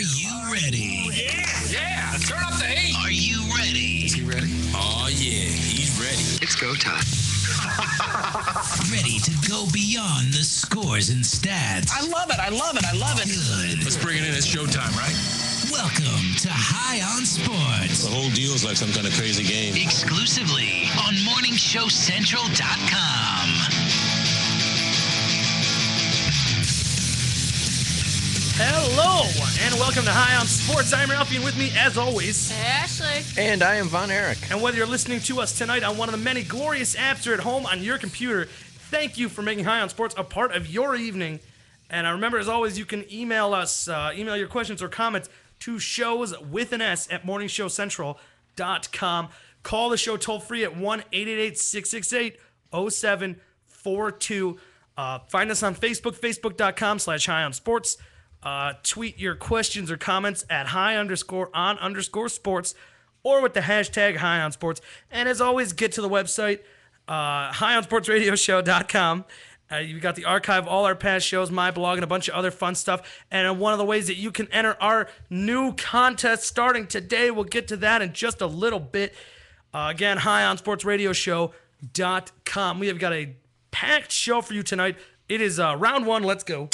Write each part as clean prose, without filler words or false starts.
you ready? Yeah, turn up the heat. Are you ready? Is he ready? Oh, yeah, he's ready. It's go time. Ready to go beyond the scores and stats. I love it. Good. Let's bring it in. It's showtime, right? Welcome to High on Sports. The whole deal is like some kind of crazy game. Exclusively on MorningShowCentral.com. Hello, and welcome to High on Sports. I'm Ralphie, and with me, as always, Ashley. And I am Von Erich. And whether you're listening to us tonight on one of the many glorious apps or at home on your computer, thank you for making High on Sports a part of your evening. And remember, as always, you can email us, email your questions or comments to shows with an S at morningshowcentral.com. Call the show toll free at 1-888-668-0742. Find us on Facebook, facebook.com/High on Sports. Tweet your questions or comments at high_on_sports or with the hashtag High on Sports. And as always, get to the website, high-on-sports-radio-show.com. You got the archive, all our past shows, my blog, and a bunch of other fun stuff. And one of the ways that you can enter our new contest starting today, we'll get to that in just a little bit. Again, high-on-sports-radio-show.com. We have got a packed show for you tonight. It is round one. Let's go.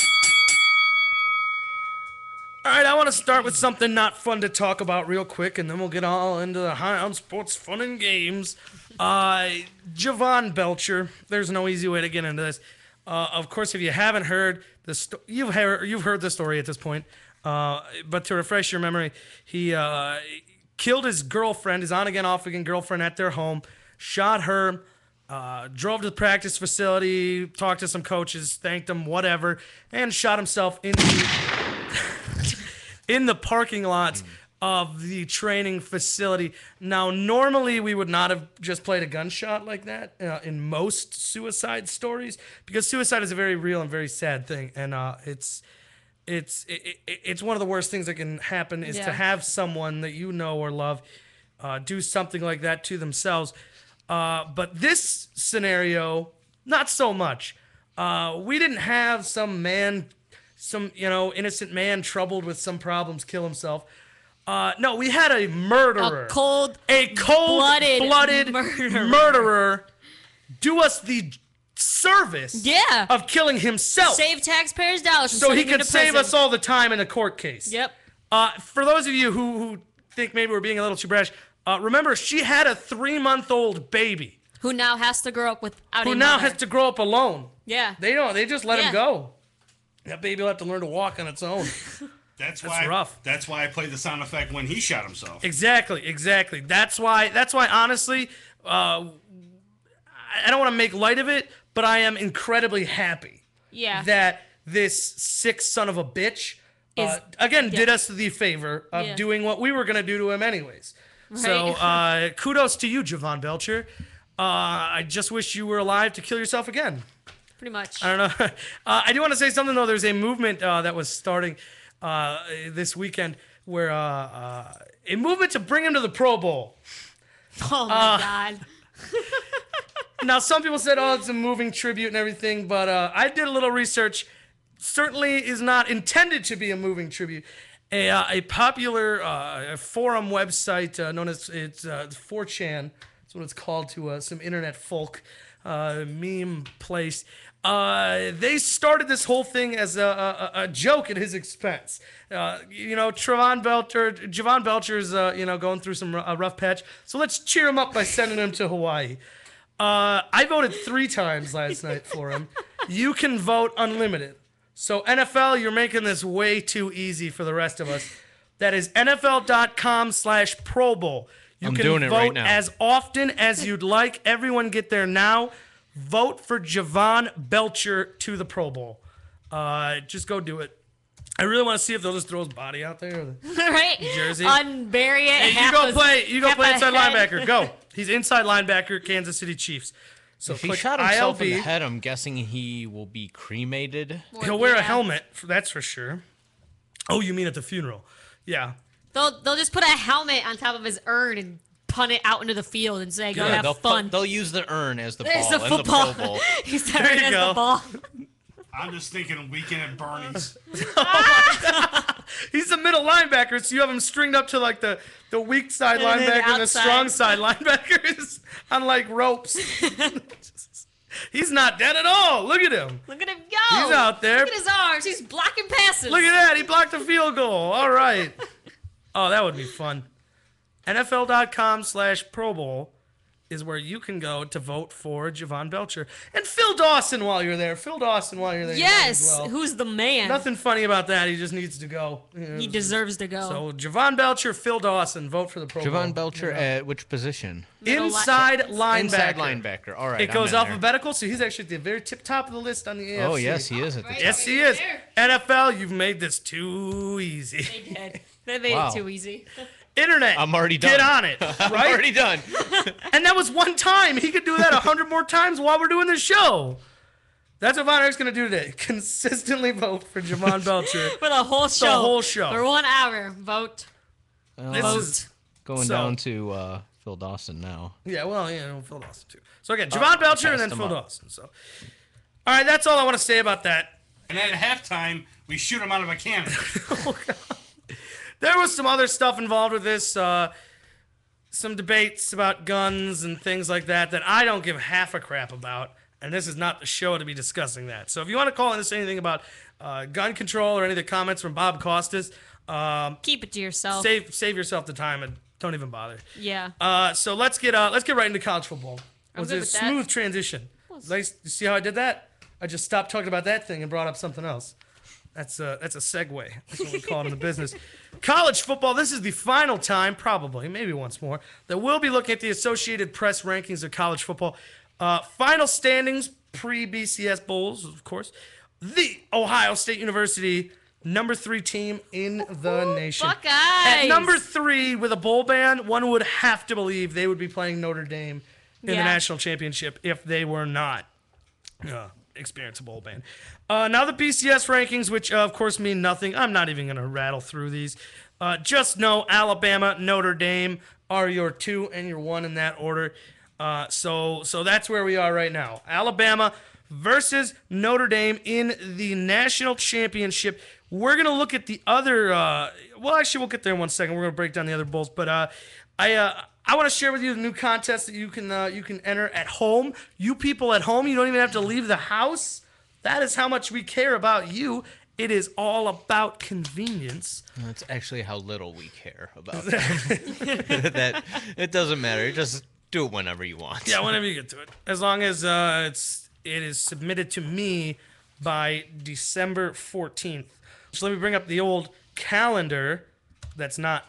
All right, I want to start with something not fun to talk about real quick, and then we'll get all into the High on Sports fun and games. Javon Belcher. There's no easy way to get into this. Of course, if you haven't heard the you've heard the story at this point. But to refresh your memory, he killed his girlfriend, his on-again, off-again girlfriend at their home, shot her, drove to the practice facility, talked to some coaches, thanked them, whatever, and shot himself in the parking lot of the training facility. Now, normally we would not have just played a gunshot like that in most suicide stories, because suicide is a very real and very sad thing, and it's one of the worst things that can happen is to have someone that you know or love do something like that to themselves. But this scenario, not so much. We didn't have some innocent man troubled with some problems kill himself. No, we had a murderer. A cold-blooded murderer do us the service of killing himself. Save taxpayers' dollars. So he could save us all the time in a court case. Yep. For those of you who think maybe we're being a little too brash, remember, she had a 3-month-old baby. Who now has to grow up without a mother. Who now has to grow up alone. Yeah. They just let him go. That baby will have to learn to walk on its own. That's rough. That's why I played the sound effect when he shot himself. Exactly. That's why honestly, I don't want to make light of it, but I am incredibly happy that this sick son of a bitch did us the favor of doing what we were going to do to him anyways. Right. So kudos to you, Javon Belcher. I just wish you were alive to kill yourself again. Pretty much. I don't know. I do want to say something, though. There's a movement that was starting this weekend where a movement to bring him to the Pro Bowl. Oh, my God. Now, some people said, it's a moving tribute and everything, but I did a little research. Certainly is not intended to be a moving tribute. A popular forum website known as 4chan, that's what it's called to some internet folk, meme place. They started this whole thing as a joke at his expense. Javon Belcher's going through some rough patch. So let's cheer him up by sending him to Hawaii. I voted 3 times last night for him. You can vote unlimited. So NFL, you're making this way too easy for the rest of us. That is NFL.com/Pro Bowl. You can vote as often as you'd like. Everyone get there now. Vote for Javon Belcher to the Pro Bowl. Just go do it. I really want to see if they'll just throw his body out there. Right? Jersey. Unbury it. Hey, you go play inside linebacker. Go. He's inside linebacker, Kansas City Chiefs. So if he shot himself in the head, I'm guessing he will be cremated. He'll wear a helmet, that's for sure. Oh, you mean at the funeral? Yeah. They'll just put a helmet on top of his urn and punt it out into the field and say, go have fun. They'll use the urn as the ball There's the and the Pro Bowl. Use the urn as the ball. I'm just thinking Weekend at Bernie's. He's a middle linebacker, so you have him stringed up to like the weak side And then linebacker and the outside. strong side linebackers on like ropes. He's not dead at all. Look at him. Look at him go. He's out there. Look at his arms. He's blocking passes. Look at that. He blocked a field goal. All right. Oh, that would be fun. NFL.com/Pro Bowl is where you can go to vote for Javon Belcher. And Phil Dawson while you're there. Yes. As well. Who's the man? Nothing funny about that. He just needs to go. He deserves to go. So Javon Belcher, Phil Dawson, vote for the Pro Bowl. Javon Belcher at which position? Inside linebacker. Inside linebacker. All right. It goes I'm in there. alphabetical, so he's actually at the very top of the list on the AFC. Oh, yes, he is at the top. Yes, he is. NFL, you've made this too easy. They did. They made Wow. it too easy. Internet. I'm already done. Get on it. I'm Right? already done. And that was one time. He could do that 100 more times while we're doing this show. That's what Von Erich's going to do today. Consistently vote for Javon Belcher. For the whole show. The whole show. For 1 hour. Vote. This Vote. is, Going So- down to Phil Dawson now. yeah, well, Phil Dawson too. So again, Javon Belcher and then passed Phil him up. Dawson. So, all right, that's all I want to say about that. And then at halftime, we shoot him out of a cannon. There was some other stuff involved with this. Some debates about guns and things like that I don't give half a crap about. And this is not the show to be discussing that. So if you want to call in and say anything about gun control or any of the comments from Bob Costas, Keep it to yourself. save yourself the time and don't even bother. Yeah. So let's get right into college football. It was good a with that. smooth transition. Nice. You see how I did that? I just stopped talking about that thing and brought up something else. That's a segue. That's what we call it in the business. College football, this is the final time, probably, maybe once more, that we'll be looking at the Associated Press rankings of college football. Final standings, pre-BCS Bowls, of course. The Ohio State University, number 3 team in the nation. Buckeyes. At number 3, with a bowl ban, one would have to believe they would be playing Notre Dame in the Yeah. national championship if they were not experience a bowl ban. Now the BCS rankings, which of course mean nothing. I'm not even going to rattle through these. Just know Alabama, Notre Dame are your 2 and your 1 in that order. So that's where we are right now. Alabama versus Notre Dame in the national championship. We're going to look at the other. Well, actually, we'll get there in 1 second. We're going to break down the other bowls, but I want to share with you the new contest that you can enter at home. You people at home, you don't even have to leave the house. That is how much we care about you. It is all about convenience. That's actually how little we care about them. That it doesn't matter. Just do it whenever you want. Yeah, whenever you get to it. As long as it is submitted to me by December 14th. So let me bring up the old calendar that's not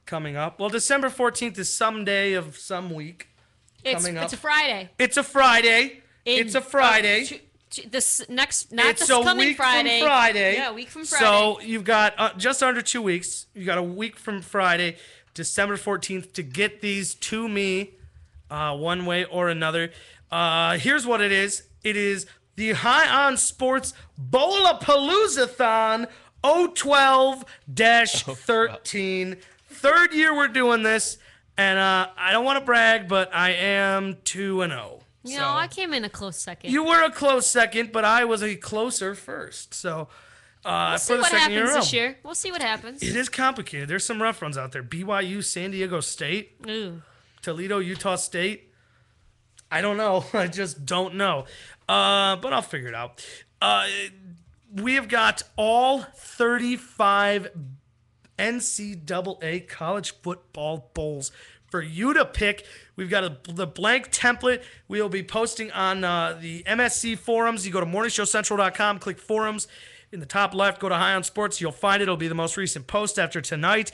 coming up. Well, December 14th is some day of some week coming up. It's a Friday. It's a Friday. It's a Friday. This next, It's this a coming week Friday. from Friday. Yeah, a week from Friday. So you've got just under 2 weeks. You got a week from Friday, December 14th, to get these to me one way or another. Here's what it is. It is the High On Sports Bowlapalooza-thon 012-13. Third year we're doing this, and I don't want to brag, but I am 2-0. You know, I came in a close second. You were a close second, but I was a closer first. So we'll see for the what second year in a happens this row. year. We'll see what happens. It is complicated. There's some rough ones out there. BYU, San Diego State, Ooh. Toledo, Utah State. I don't know. I just don't know. But I'll figure it out. We have got all 35 NCAA college football bowls for you to pick. We've got the blank template we will be posting on the MSC forums. You go to morningshowcentral.com, click forums. In the top left, go to High On Sports. You'll find it. It'll be the most recent post after tonight.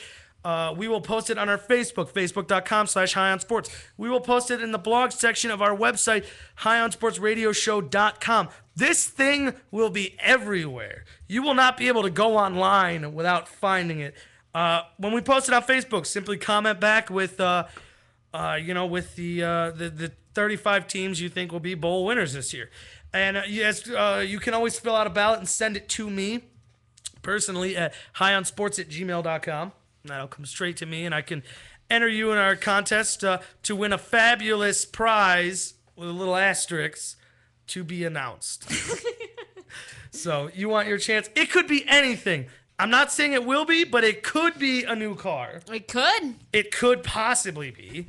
We will post it on our Facebook, facebook.com/High On Sports. We will post it in the blog section of our website, highonsportsradioshow.com. This thing will be everywhere. You will not be able to go online without finding it. When we post it on Facebook, simply comment back with, the 35 teams you think will be bowl winners this year. And yes, you can always fill out a ballot and send it to me personally at highonsports@gmail.com. That'll come straight to me, and I can enter you in our contest to win a fabulous prize with a little asterisk to be announced. So you want your chance. It could be anything. I'm not saying it will be, but it could be a new car. It could. It could possibly be.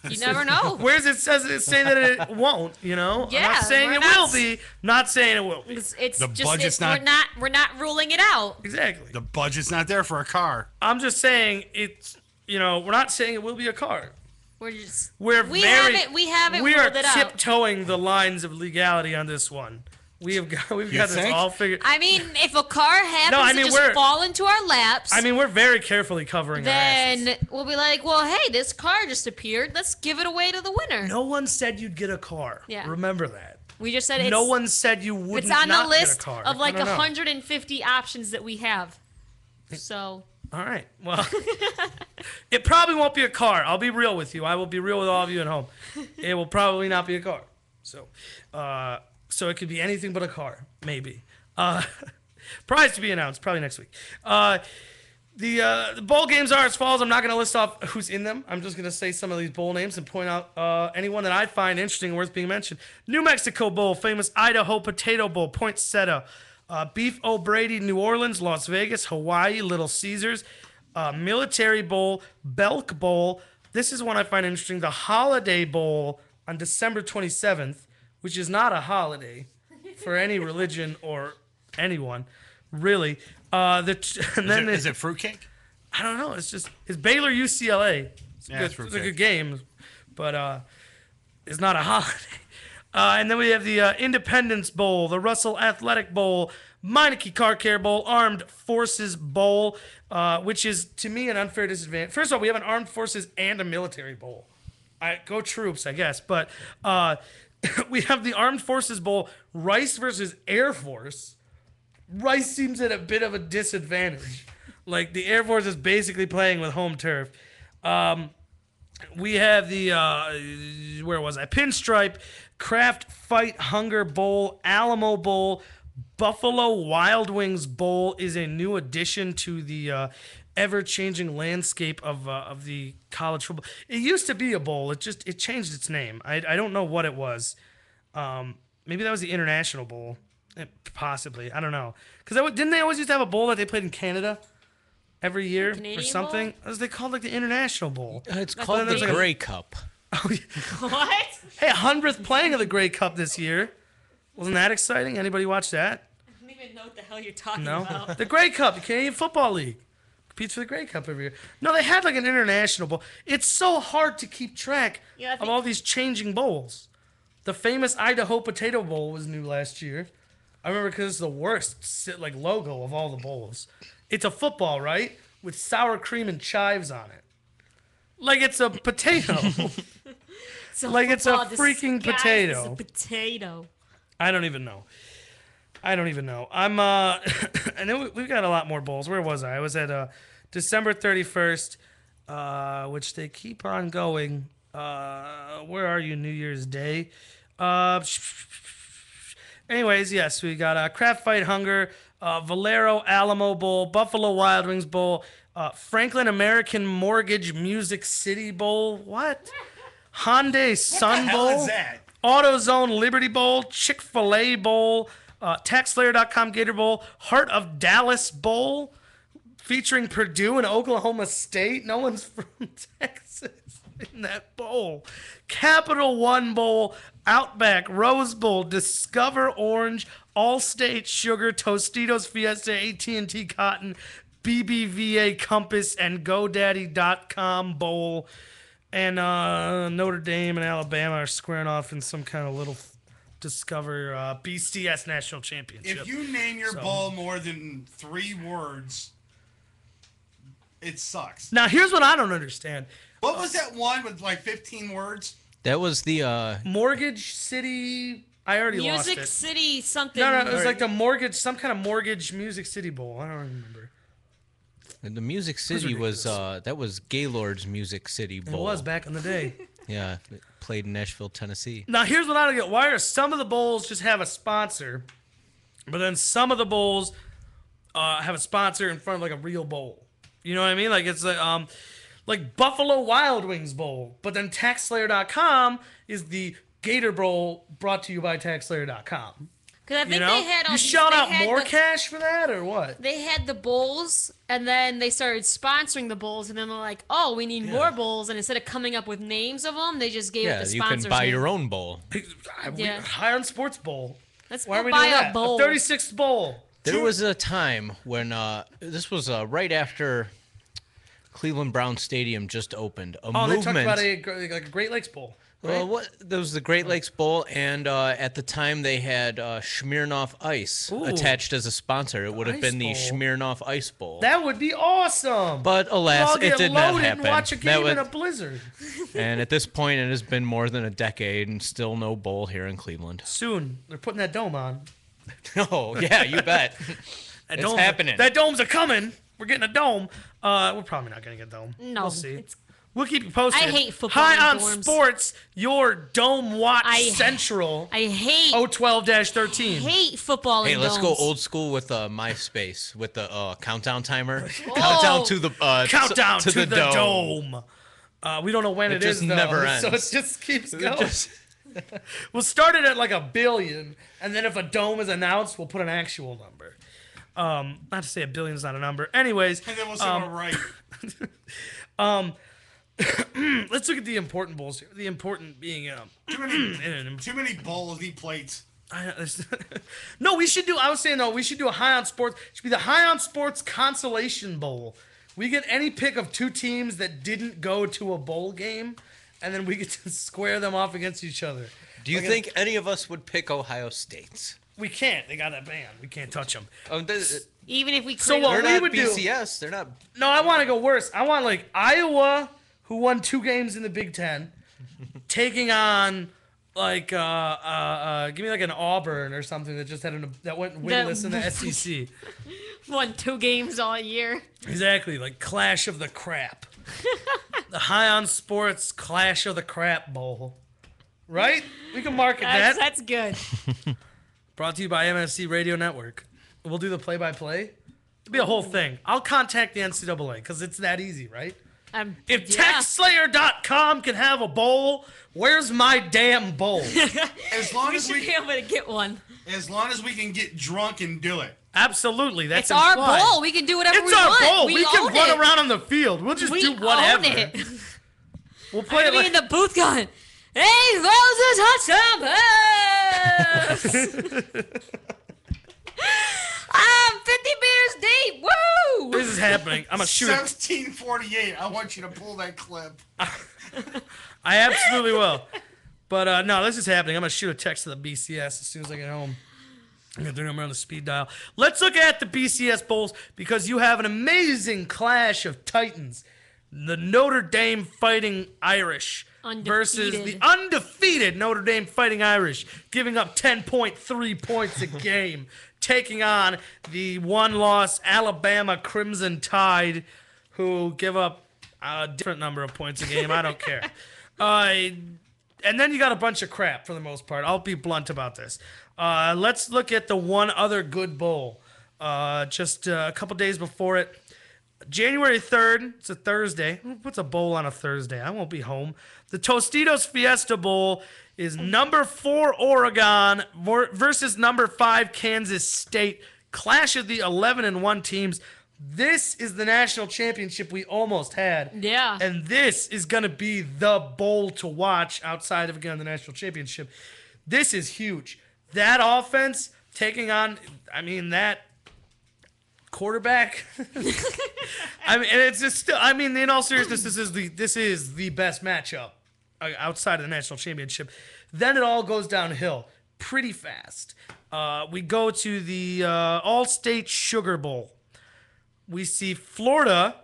You never know. Whereas it say that it won't, you know? Yeah, I'm not saying it will be, not saying it will be. It's The just budget's we're not ruling it out. Exactly. The budget's not there for a car. I'm just saying it's, you know, we're not saying it will be a car. We haven't We ruled are it out. tiptoeing the lines of legality on this one. We've got this think? all figured. I mean, if a car happens to just fall into our laps, I mean, we're very carefully covering our asses. then we'll be like, well, hey, this car just appeared. Let's give it away to the winner. No one said you'd get a car. Yeah. Remember that. We just said No one said you wouldn't it's on the not list get a car. of like No, no, no. 150 options that we have. So All right. Well, it probably won't be a car. I'll be real with you. I will be real with all of you at home. It will probably not be a car. So it could be anything but a car, maybe. Prize to be announced, probably next week. The bowl games are as follows. I'm not going to list off who's in them. I'm just going to say some of these bowl names and point out anyone that I find interesting and worth being mentioned. New Mexico Bowl, famous Idaho Potato Bowl, Poinsettia. Beef O'Brady, New Orleans, Las Vegas, Hawaii, Little Caesars. Military Bowl, Belk Bowl. This is one I find interesting. The Holiday Bowl on December 27th, which is not a holiday for any religion or anyone, really. Is it fruitcake? I don't know. It's Baylor UCLA. It's Yeah, it's a fruitcake. good game, but it's not a holiday. And then we have the Independence Bowl, the Russell Athletic Bowl, Meineke Car Care Bowl, Armed Forces Bowl, which is, to me, an unfair disadvantage. First of all, we have an Armed Forces and a Military Bowl. Go troops, I guess. But we have the Armed Forces Bowl, Rice versus Air Force. Rice seems at a bit of a disadvantage. Like, the Air Force is basically playing with home turf. We have the, Pinstripe, Kraft Fight Hunger Bowl, Alamo Bowl, Buffalo Wild Wings Bowl is a new addition to the ever-changing landscape of the college football. It used to be a bowl. It changed its name. I don't know what it was. Maybe that was the International Bowl. Possibly. I don't know. Because didn't they always used to have a bowl that they played in Canada every year Canadian or something? Bowl? They called like the International Bowl. It's called the like a- Grey Cup. what? Hey, 100th playing of the Grey Cup this year. Wasn't that exciting? Anybody watch that? I don't even know what the hell you're talking No? about. The Grey Cup, the Canadian Football League. Competes for the Grey Cup every year. No, they had like an international bowl. It's so hard to keep track Yeah, I of think- all these changing bowls. The famous Idaho Potato Bowl was new last year. I remember because it's the worst logo of all the bowls. It's a football, right? With sour cream and chives on it. Like it's a potato. Like it's a freaking potato. It's a potato. I don't even know. I'm and then we've got a lot more bowls. Where was I? I was at December 31st, which they keep on going. Where are you, New Year's Day? Anyways, yes, we got Kraft Fight Hunger, Valero Alamo Bowl, Buffalo Wild Wings Bowl, Franklin American Mortgage Music City Bowl. What? Hyundai Sun What the Bowl. hell is that? AutoZone Liberty Bowl, Chick-fil-A Bowl, TaxSlayer.com Gator Bowl, Heart of Dallas Bowl, featuring Purdue and Oklahoma State. No one's from Texas in that bowl. Capital One Bowl, Outback, Rose Bowl, Discover Orange, Allstate Sugar, Tostitos Fiesta, AT&T Cotton, BBVA Compass, and GoDaddy.com Bowl. And Notre Dame and Alabama are squaring off in some kind of little Discover BCS National Championship. If you name your bowl more than 3 words, it sucks. Now, here's what I don't understand. What was that one with like 15 words? That was the Mortgage City. I already lost Music it. City something. No, it was like the mortgage, some kind of mortgage Music City Bowl. I don't remember. the Music City was ridiculous. that was Gaylord's Music City Bowl. It was back in the day. Yeah, it played in Nashville, Tennessee. Now, here's what I don't get. Why are some of the bowls just have a sponsor, but then some of the bowls have a sponsor in front of like a real bowl? You know what I mean? Like it's like Buffalo Wild Wings Bowl, but then TaxSlayer.com is the Gator Bowl brought to you by TaxSlayer.com. Because I think You know, they had you shelled they out had more the- cash for that, or what? They had the bowls, and then they started sponsoring the bowls, and then they're like, "Oh, we need more bowls." And instead of coming up with names of them, they just gave it Yeah, the you sponsors. can buy name. your own bowl. Yeah. High on Sports Bowl. Let's Why go are we buy doing a that? bowl. A 36th bowl. There was a time when this was right after Cleveland Browns Stadium just opened. They talked about a Great Lakes Bowl. Right? There was the Great Lakes Bowl, and at the time they had Smirnoff Ice attached as a sponsor. It would have Ice been the Bowl. Smirnoff Ice Bowl. That would be awesome. But We'll alas, all it get did not loaded happen. and watch a game That in a was- blizzard. and at this point, it has been more than a decade, and still no bowl here in Cleveland. Soon, they're putting that dome on. Oh yeah, you bet. That It's dome's happening. That dome's a coming. We're getting a dome. We're probably not getting a dome. No, We'll see. it's- We'll keep you posted. I hate football High in on dorms. Sports, your Dome Watch I- Central. I hate 012-13. hate football. Hey, in let's go domes. old school with MySpace with the countdown timer. Oh. Countdown to the Countdown to the dome. dome. We don't know when It it is, just though, never so it ends. just keeps going. Just- We'll start it at like 1 billion, and then if a dome is announced, we'll put an actual number. Not to say 1 billion is not a number. Anyways, And then we'll say we're right. let's look at the important bowls here. The important being Too many ballsy plates. no, we should do. I was saying though, we should do a High on Sports. It should be the High on Sports Consolation Bowl. We get any pick of 2 teams that didn't go to a bowl game, and then we get to square them off against each other. Do you think any of us would pick Ohio State? We can't. They got that ban. We can't touch them. Even if we could. So what They're we not would do? BCS. They're not. No, I want to go worse. I want like Iowa, who won 2 games in the Big Ten, taking on like give me like an Auburn or something that just had that went winless in the SEC. won 2 games all year. Exactly, like Clash of the Crap. The High on Sports Clash of the Crap Bowl. Right? We can market that. That's good. Brought to you by Msc Radio Network. We'll do the play-by-play. It'll be a whole thing. I'll contact the NCAA because it's that easy, right? If Yeah. TextSlayer.com can have a bowl, where's my damn bowl? As long We as should be able to get one. we can get drunk and do it. Absolutely. That's It's our implied. bowl. We can do whatever It's we our want. bowl. We We can own run it. around on the field. We'll just We do whatever. own it. We'll play I'm it gonna be like in the booth going, "Hey, Roses, hot pass! I'm 50 beers deep. Woo!" this is happening. I'm gonna shoot it. 1748. I want you to pull that clip. I absolutely will. But no, this is happening. I'm gonna shoot a text to the BCS as soon as I get home. I'm gonna do them on the speed dial. Let's look at the BCS bowls because you have an amazing clash of titans. The Notre Dame Fighting Irish versus the Undefeated. undefeated Notre Dame Fighting Irish, giving up 10.3 points a game, taking on the one-loss Alabama Crimson Tide, who give up a different number of points a game. I don't care. And then you got a bunch of crap for the most part. I'll be blunt about this. Let's look at the one other good bowl. Just a couple days before it. January 3rd, it's a Thursday. Who puts a bowl on a Thursday? I won't be home. The Tostitos Fiesta Bowl is number 4 Oregon versus number 5 Kansas State. Clash of the 11-1 teams. This is the national championship we almost had. Yeah. And this is going to be the bowl to watch outside of, again, the national championship. This is huge. That offense taking on, that quarterback. And it's just still, in all seriousness, this is the best matchup outside of the national championship. Then it all goes downhill pretty fast. We go to the All-State Sugar Bowl. We see Florida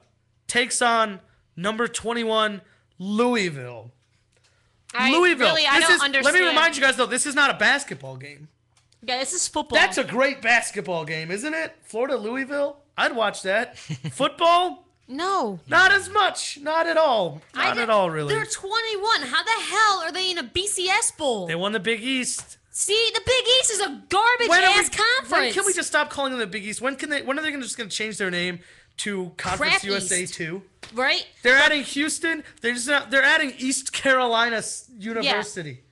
takes on number 21 Louisville. Louisville. I don't understand. Let me remind you guys though, this is not a basketball game. Yeah, this is football. That's a great basketball game, isn't it? Florida Louisville. I'd watch that. Football? No. Not as much. Not at all. Not at all, really. They're 21. How the hell are they in a BCS bowl? They won the Big East. See, the Big East is a garbage-ass conference. When can we just stop calling them the Big East? When are they just going to change their name to Conference Crap USA East. 2? Right? They're adding Houston. They're adding East Carolina University.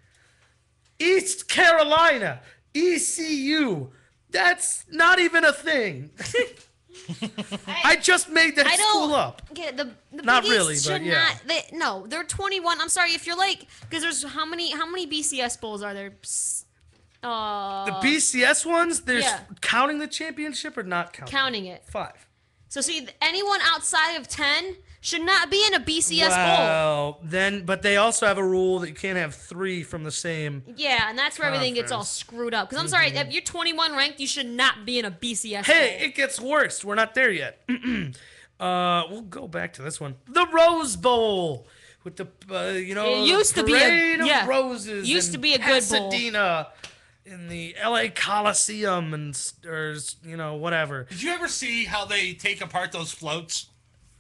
East Carolina. ECU. That's not even a thing. I just made that school up. Get the Not Big East really, should but yeah. not. They're 21. I'm sorry if you're like, because there's how many BCS bowls are there? The BCS ones, there's Yeah. counting the championship or not counting? Counting it. 5. So see, anyone outside of 10 should not be in a BCS bowl. Well, but they also have a rule that you can't have 3 from the same. Yeah, and that's where everything gets all Conference. screwed up. Because I'm sorry, if you're 21 ranked, you should not be in a BCS Hey, bowl. it gets worse. We're not there yet. We'll go back to this one. The Rose Bowl with the It used to be a- parade of yeah. roses. Used in to be a good bowl. Pasadena, in the LA Coliseum or whatever. Did you ever see how they take apart those floats?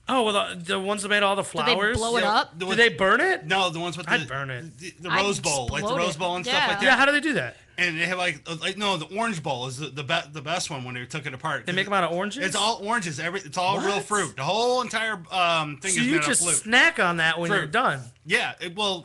Oh, well, the ones that made all the Did flowers. they blow it Yeah, up? the Did they burn it? No, the ones with I'd burn it. The I'd Rose Bowl, like the explode Rose it. Bowl and Yeah. stuff like that. Yeah, how do they do that? And they have the orange bowl is the best one when they took it apart. They make them out of oranges? It's all oranges. It's all real What? fruit. The whole entire thing So is you made of just fruit. snack on that when you're Fruit. done. Yeah.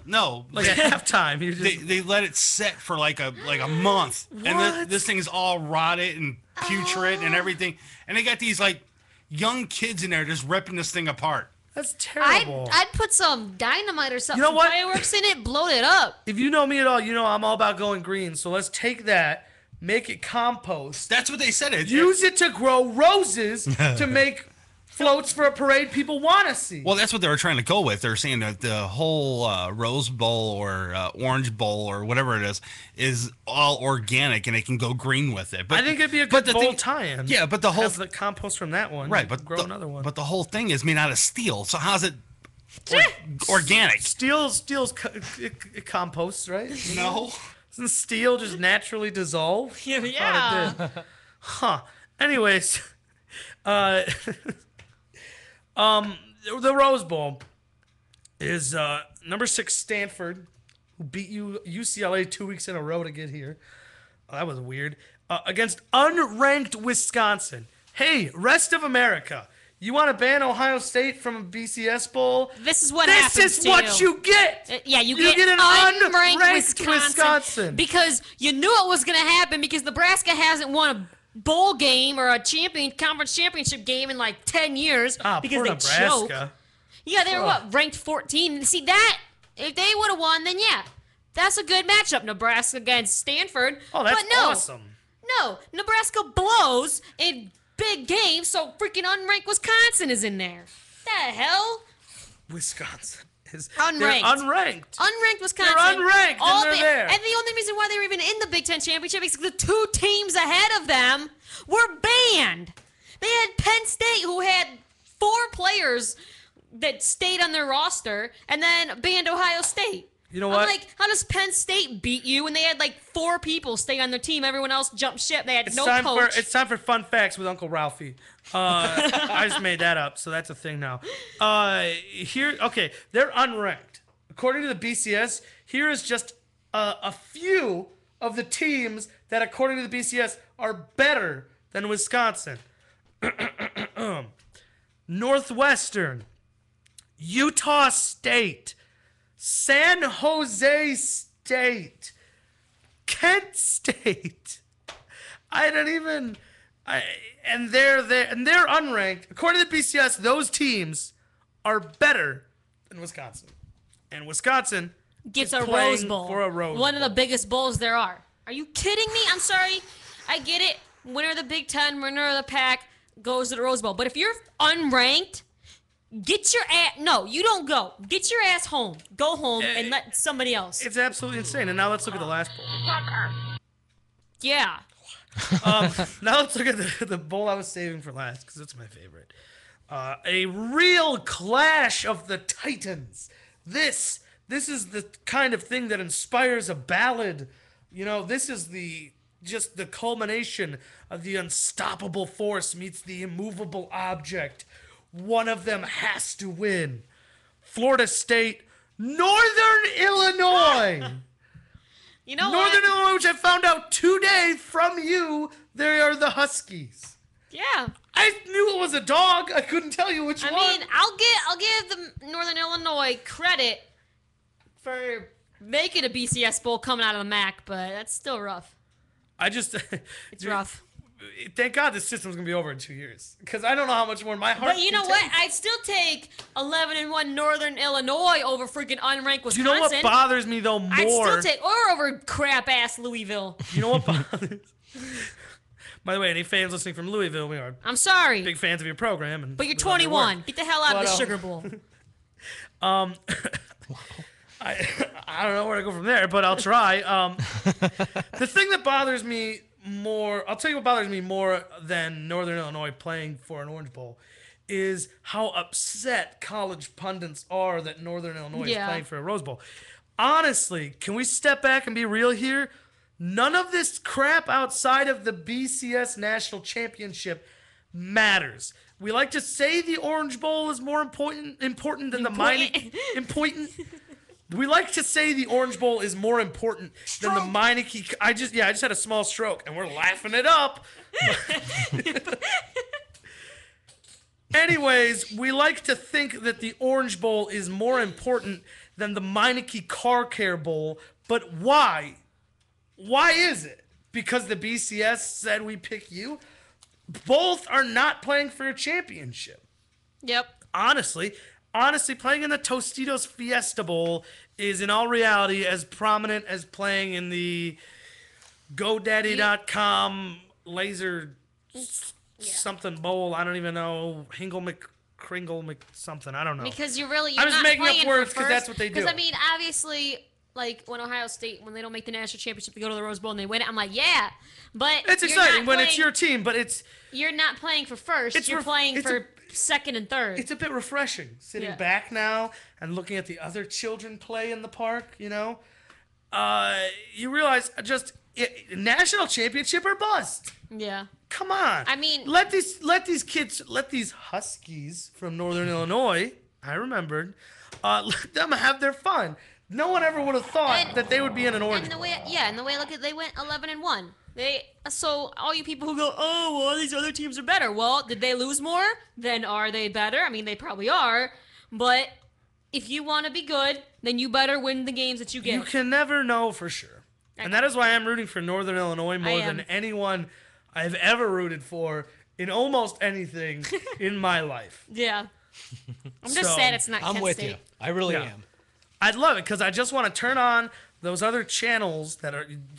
No. Like at halftime. You just they let it set for like a month, and What? this thing is all rotted and putrid and everything. And they got these like young kids in there just ripping this thing apart. That's terrible. I'd put some dynamite or something, You know what? fireworks in it, blow it up. If you know me at all, you know I'm all about going green. So let's take that, make it compost, That's what they said. use it to grow roses to make floats for a parade people want to see. Well, that's what they were trying to go with. They're saying that the whole Rose Bowl or Orange Bowl or whatever it is all organic, and they can go green with it. But I think it'd be a but good the bowl thing- tie-in. Yeah, but the whole Has the compost from that one. right, but grow another one. But the whole thing is made out of steel. So how's it organic? Steel's it composts, right? No. Doesn't steel just naturally dissolve? Yeah. I thought it did. Huh. Anyways, the Rose Bowl is number 6 Stanford, who beat UCLA 2 weeks in a row to get here. Oh, that was weird. Against unranked Wisconsin. Hey, rest of America, you want to ban Ohio State from a BCS bowl? This is what This happens is to what you get. Yeah, you get get an unranked unranked Wisconsin, Wisconsin. because you knew it was going to happen because Nebraska hasn't won a bowl game or a conference championship game in like 10 years because Poor they Nebraska. choke. Yeah, they were ranked 14. See that? If they would have won, then yeah, that's a good matchup. Nebraska against Stanford. Oh, that's but no, awesome. No, Nebraska blows in big games, so freaking unranked Wisconsin is in there. The hell? Wisconsin is Unranked. They're unranked. Unranked Wisconsin. unranked, and they're there. And the only reason why they were even in the Big Ten Championship is because the 2 teams ahead of them were banned. They had Penn State, who had 4 players that stayed on their roster, and then banned Ohio State. You know I'm what? like, how does Penn State beat you when they had like 4 people stay on their team? Everyone else jumped ship. They had no coach. It's time for fun facts with Uncle Ralphie. I just made that up, so that's a thing now. They're unranked. According to the BCS, here is just a few of the teams that, according to the BCS, are better than Wisconsin. Northwestern, Utah State, San Jose State, Kent State. And they're unranked. According to the BCS, those teams are better than Wisconsin. And Wisconsin Gets is a playing Rose Bowl. for a Rose One of the Bowl. biggest bowls there are. Are you kidding me? I'm sorry. I get it. Winner of the Big Ten, winner of the Pac goes to the Rose Bowl. But if you're unranked, get your ass. No, you don't go. Get your ass home. Go home and let somebody else. It's absolutely insane. And now let's look at the last bowl. Yeah. Now let's look at the bowl I was saving for last because it's my favorite. A real clash of the titans. This is the kind of thing that inspires a ballad. You know, this is just the culmination of the unstoppable force meets the immovable object. One of them has to win. Florida State, Northern Illinois. You know Northern what? Illinois, which I found out today from you, they are the Huskies. Yeah. I knew it was a dog. I couldn't tell you which I one. mean, I'll give the Northern Illinois credit for making a BCS bowl coming out of the MAC, but that's still rough. I just It's rough. Thank God this system's gonna be over in 2 years, because I don't know how much more my heart. But you know can what? take. I'd still take 11-1 Northern Illinois over freaking unranked Wisconsin. You know what bothers me though more? I'd still take or over crap ass Louisville. You know what bothers? By the way, any fans listening from Louisville, we are I'm sorry, big fans of your program. And but you're we love your 21. work. Get the hell out of the But, Sugar Bowl. I don't know where to go from there, but I'll try. The thing that bothers me more, I'll tell you what bothers me more than Northern Illinois playing for an Orange Bowl, is how upset college pundits are that Northern Illinois is playing for a Rose Bowl. Honestly, can we step back and be real here? None of this crap outside of the BCS National Championship matters. We like to say the Orange Bowl is more important than the Meineke. Important. We like to say the Orange Bowl is more important than the Meineke. I just had a small stroke, and we're laughing it up. Anyways, we like to think that the Orange Bowl is more important than the Meineke Car Care Bowl, but why? Why is it? Because the BCS said we pick you? Both are not playing for a championship. Yep. Honestly, playing in the Tostitos Fiesta Bowl is in all reality as prominent as playing in the GoDaddy.com laser something bowl. I don't even know. Hingle McCringle something. I don't know. Because you're I'm not just making up playing words for because that's what they do. Because I mean, obviously, like when Ohio State, when they don't make the national championship, they go to the Rose Bowl and they win it. I'm like, yeah, but It's you're exciting not when playing, it's your team, but You're not playing for first. You're playing for second and third. It's a bit refreshing sitting back now and looking at the other children play in the park. You know, you realize national championship or bust. Yeah. Come on. I mean, let these kids, let these Huskies from Northern Illinois, I remembered, let them have their fun. No one ever would have thought that they would be in an Orange Bowl. And the way look at they went 11-1. So all you people who go, oh well, these other teams are better. Well, did they lose more? Then are they better? I mean, they probably are. But if you want to be good, then you better win the games that you get. You can never know for sure. And that is why I'm rooting for Northern Illinois more than anyone I've ever rooted for in almost anything in my life. Yeah. I'm just sad it's not Kent with State. you. I really am. I'd love it because I just want to turn on those other channels that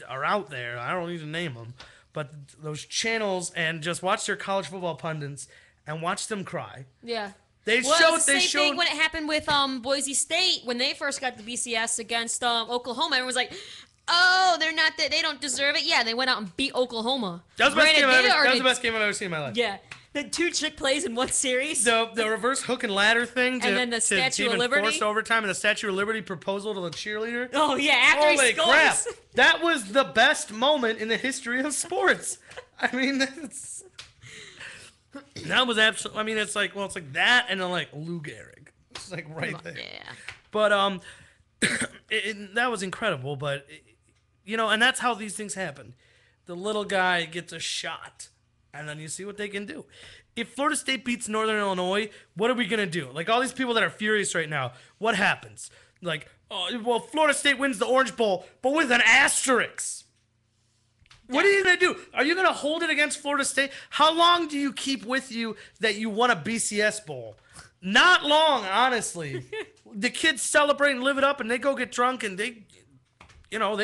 are out there. I don't need to name them, but those channels and just watch their college football pundits and watch them cry. Yeah. They Well, showed. it's the same thing when it happened with Boise State when they first got the BCS against Oklahoma. Everyone was like, "Oh, they're not that. They don't deserve it." Yeah, they went out and beat Oklahoma. That was the best game I've ever seen in my life. Yeah, the 2 trick plays in one series. The reverse hook and ladder thing, and then the Statue of Liberty, forced overtime, and the Statue of Liberty proposal to the cheerleader. Oh yeah, after Holy he scores. crap! That was the best moment in the history of sports. I mean, that was absolutely. I mean, it's like that, and then like Lou Gehrig. It's like right there. Yeah. But that was incredible. But and that's how these things happen. The little guy gets a shot, and then you see what they can do. If Florida State beats Northern Illinois, what are we gonna do? Like all these people that are furious right now, what happens? Like, oh, well, Florida State wins the Orange Bowl, but with an asterisk. What are you going to do? Are you going to hold it against Florida State? How long do you keep with you that you won a BCS bowl? Not long, honestly. The kids celebrate and live it up, and they go get drunk, and they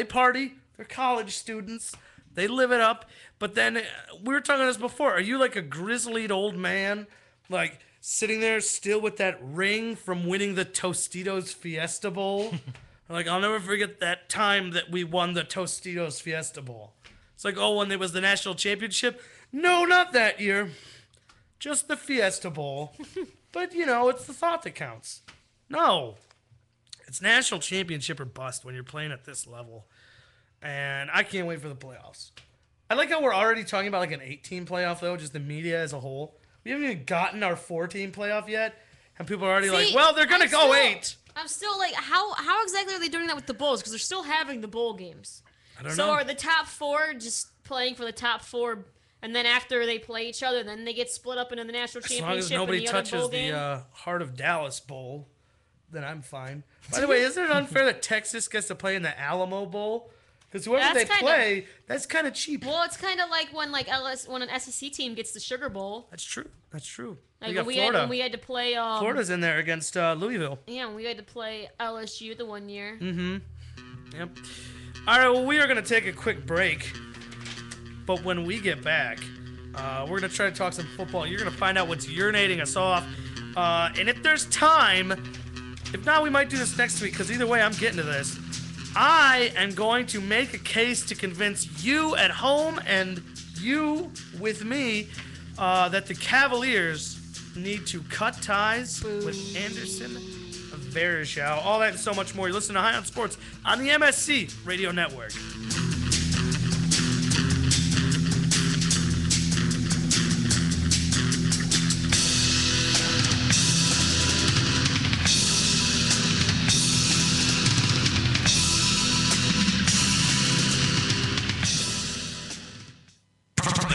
party. They're college students. They live it up. But then, we were talking about this before. Are you like a grizzled old man, like sitting there still with that ring from winning the Tostitos Fiesta Bowl? Like, I'll never forget that time that we won the Tostitos Fiesta Bowl. It's like, oh, when it was the national championship? No, not that year. Just the Fiesta Bowl. But, it's the thought that counts. No. It's national championship or bust when you're playing at this level. And I can't wait for the playoffs. I like how we're already talking about like an 8-team playoff, though, just the media as a whole. We haven't even gotten our 4-team playoff yet. And people are already like, well, they're going to go 8. I'm still like, how exactly are they doing that with the bowls? Because they're still having the bowl games. I don't know. So are the top 4 just playing for the top 4, and then after they play each other, then they get split up into the national championship? As long as nobody and the touches other bowl game? the Heart of Dallas Bowl, then I'm fine. By the way, isn't it unfair that Texas gets to play in the Alamo Bowl? Because whoever That's they kinda- play, that's kind of cheap. Well, it's kind of like when an SEC team gets the Sugar Bowl. That's true. That's true. Like we got when Florida. we had to play. Florida's in there against Louisville. Yeah, we had to play LSU the one year. Yep. All right, well, we are going to take a quick break. But when we get back, we're going to try to talk some football. You're going to find out what's urinating us off. And if there's time, if not, we might do this next week, because either way, I'm getting to this. I am going to make a case to convince you at home and you with me that the Cavaliers need to cut ties with Anderson Varejao. All that and so much more. You listen to High on Sports on the MSC Radio Network.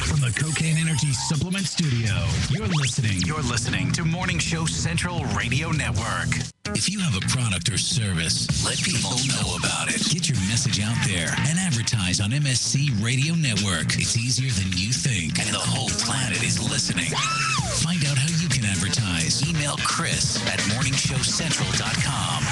From the Cocaine Energy Supplement Studio, you're listening to Morning Show Central Radio Network. If you have a product or service, let people know about it. Get your message out there and advertise on MSC Radio Network. It's easier than you think, and the whole planet is listening. Find out how you can advertise. Email Chris at morningshowcentral.com.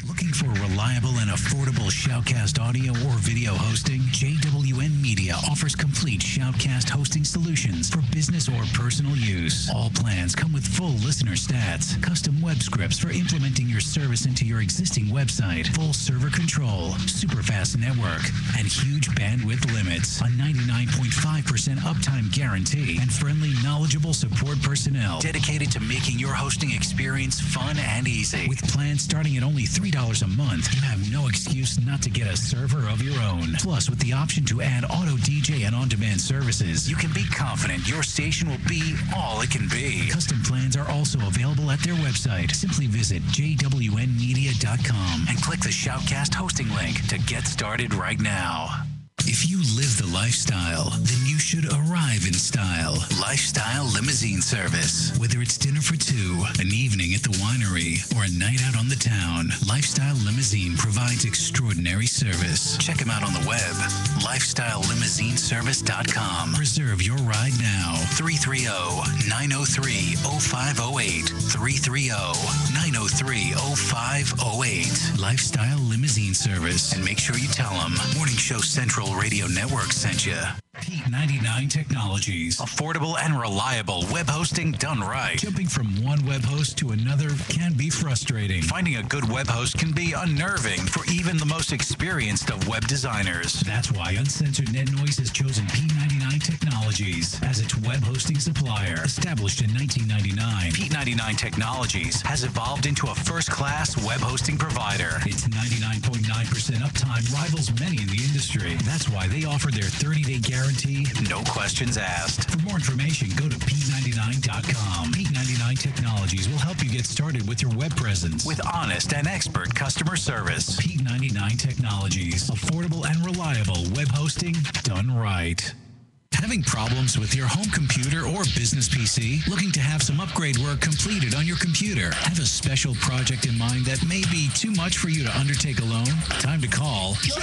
Looking for reliable and affordable Shoutcast audio or video hosting? JWN Media offers complete Shoutcast hosting solutions for business or personal use. All plans come with full listener stats, custom web scripts for implementing your service into your existing website, full server control, super fast network, and huge bandwidth limits, a 99.5% uptime guarantee, and friendly, knowledgeable support personnel dedicated to making your hosting experience fun and easy. With plans starting at only $3 a month, you have no excuse not to get a server of your own. Plus, with the option to add auto DJ and on-demand services, you can be confident your station will be all it can be. Custom plans are also available at their website. Simply visit jwnmedia.com and click the Shoutcast hosting link to get started right now. If you live the lifestyle, then you should arrive in style. Lifestyle Limousine Service. Whether it's dinner for two, an evening at the winery, or a night out on the town, Lifestyle Limousine provides extraordinary service. Check them out on the web, lifestylelimousineservice.com. Reserve your ride now. 330-903-0508. 330-903-0508. Lifestyle Limousine Service. And make sure you tell them Morning Show Central Radio Network sent you. Pete 99 Technologies. Affordable and reliable web hosting done right. Jumping from one web host to another can be frustrating. Finding a good web host can be unnerving for even the most experienced of web designers. That's why Uncensored Net Noise has chosen P99 Technologies as its web hosting supplier. Established in 1999, P99 Technologies has evolved into a first-class web hosting provider. Its 99.9% uptime rivals many in the industry. That's why they offer their 30-day guarantee, no questions asked. For more information, go to P99.com. P99 Technologies will help you get started with your web presence with honest and expert customer service. P99 Technologies. Affordable and reliable web hosting done right. Having problems with your home computer or business PC? Looking to have some upgrade work completed on your computer? Have a special project in mind that may be too much for you to undertake alone? Time to call Joe,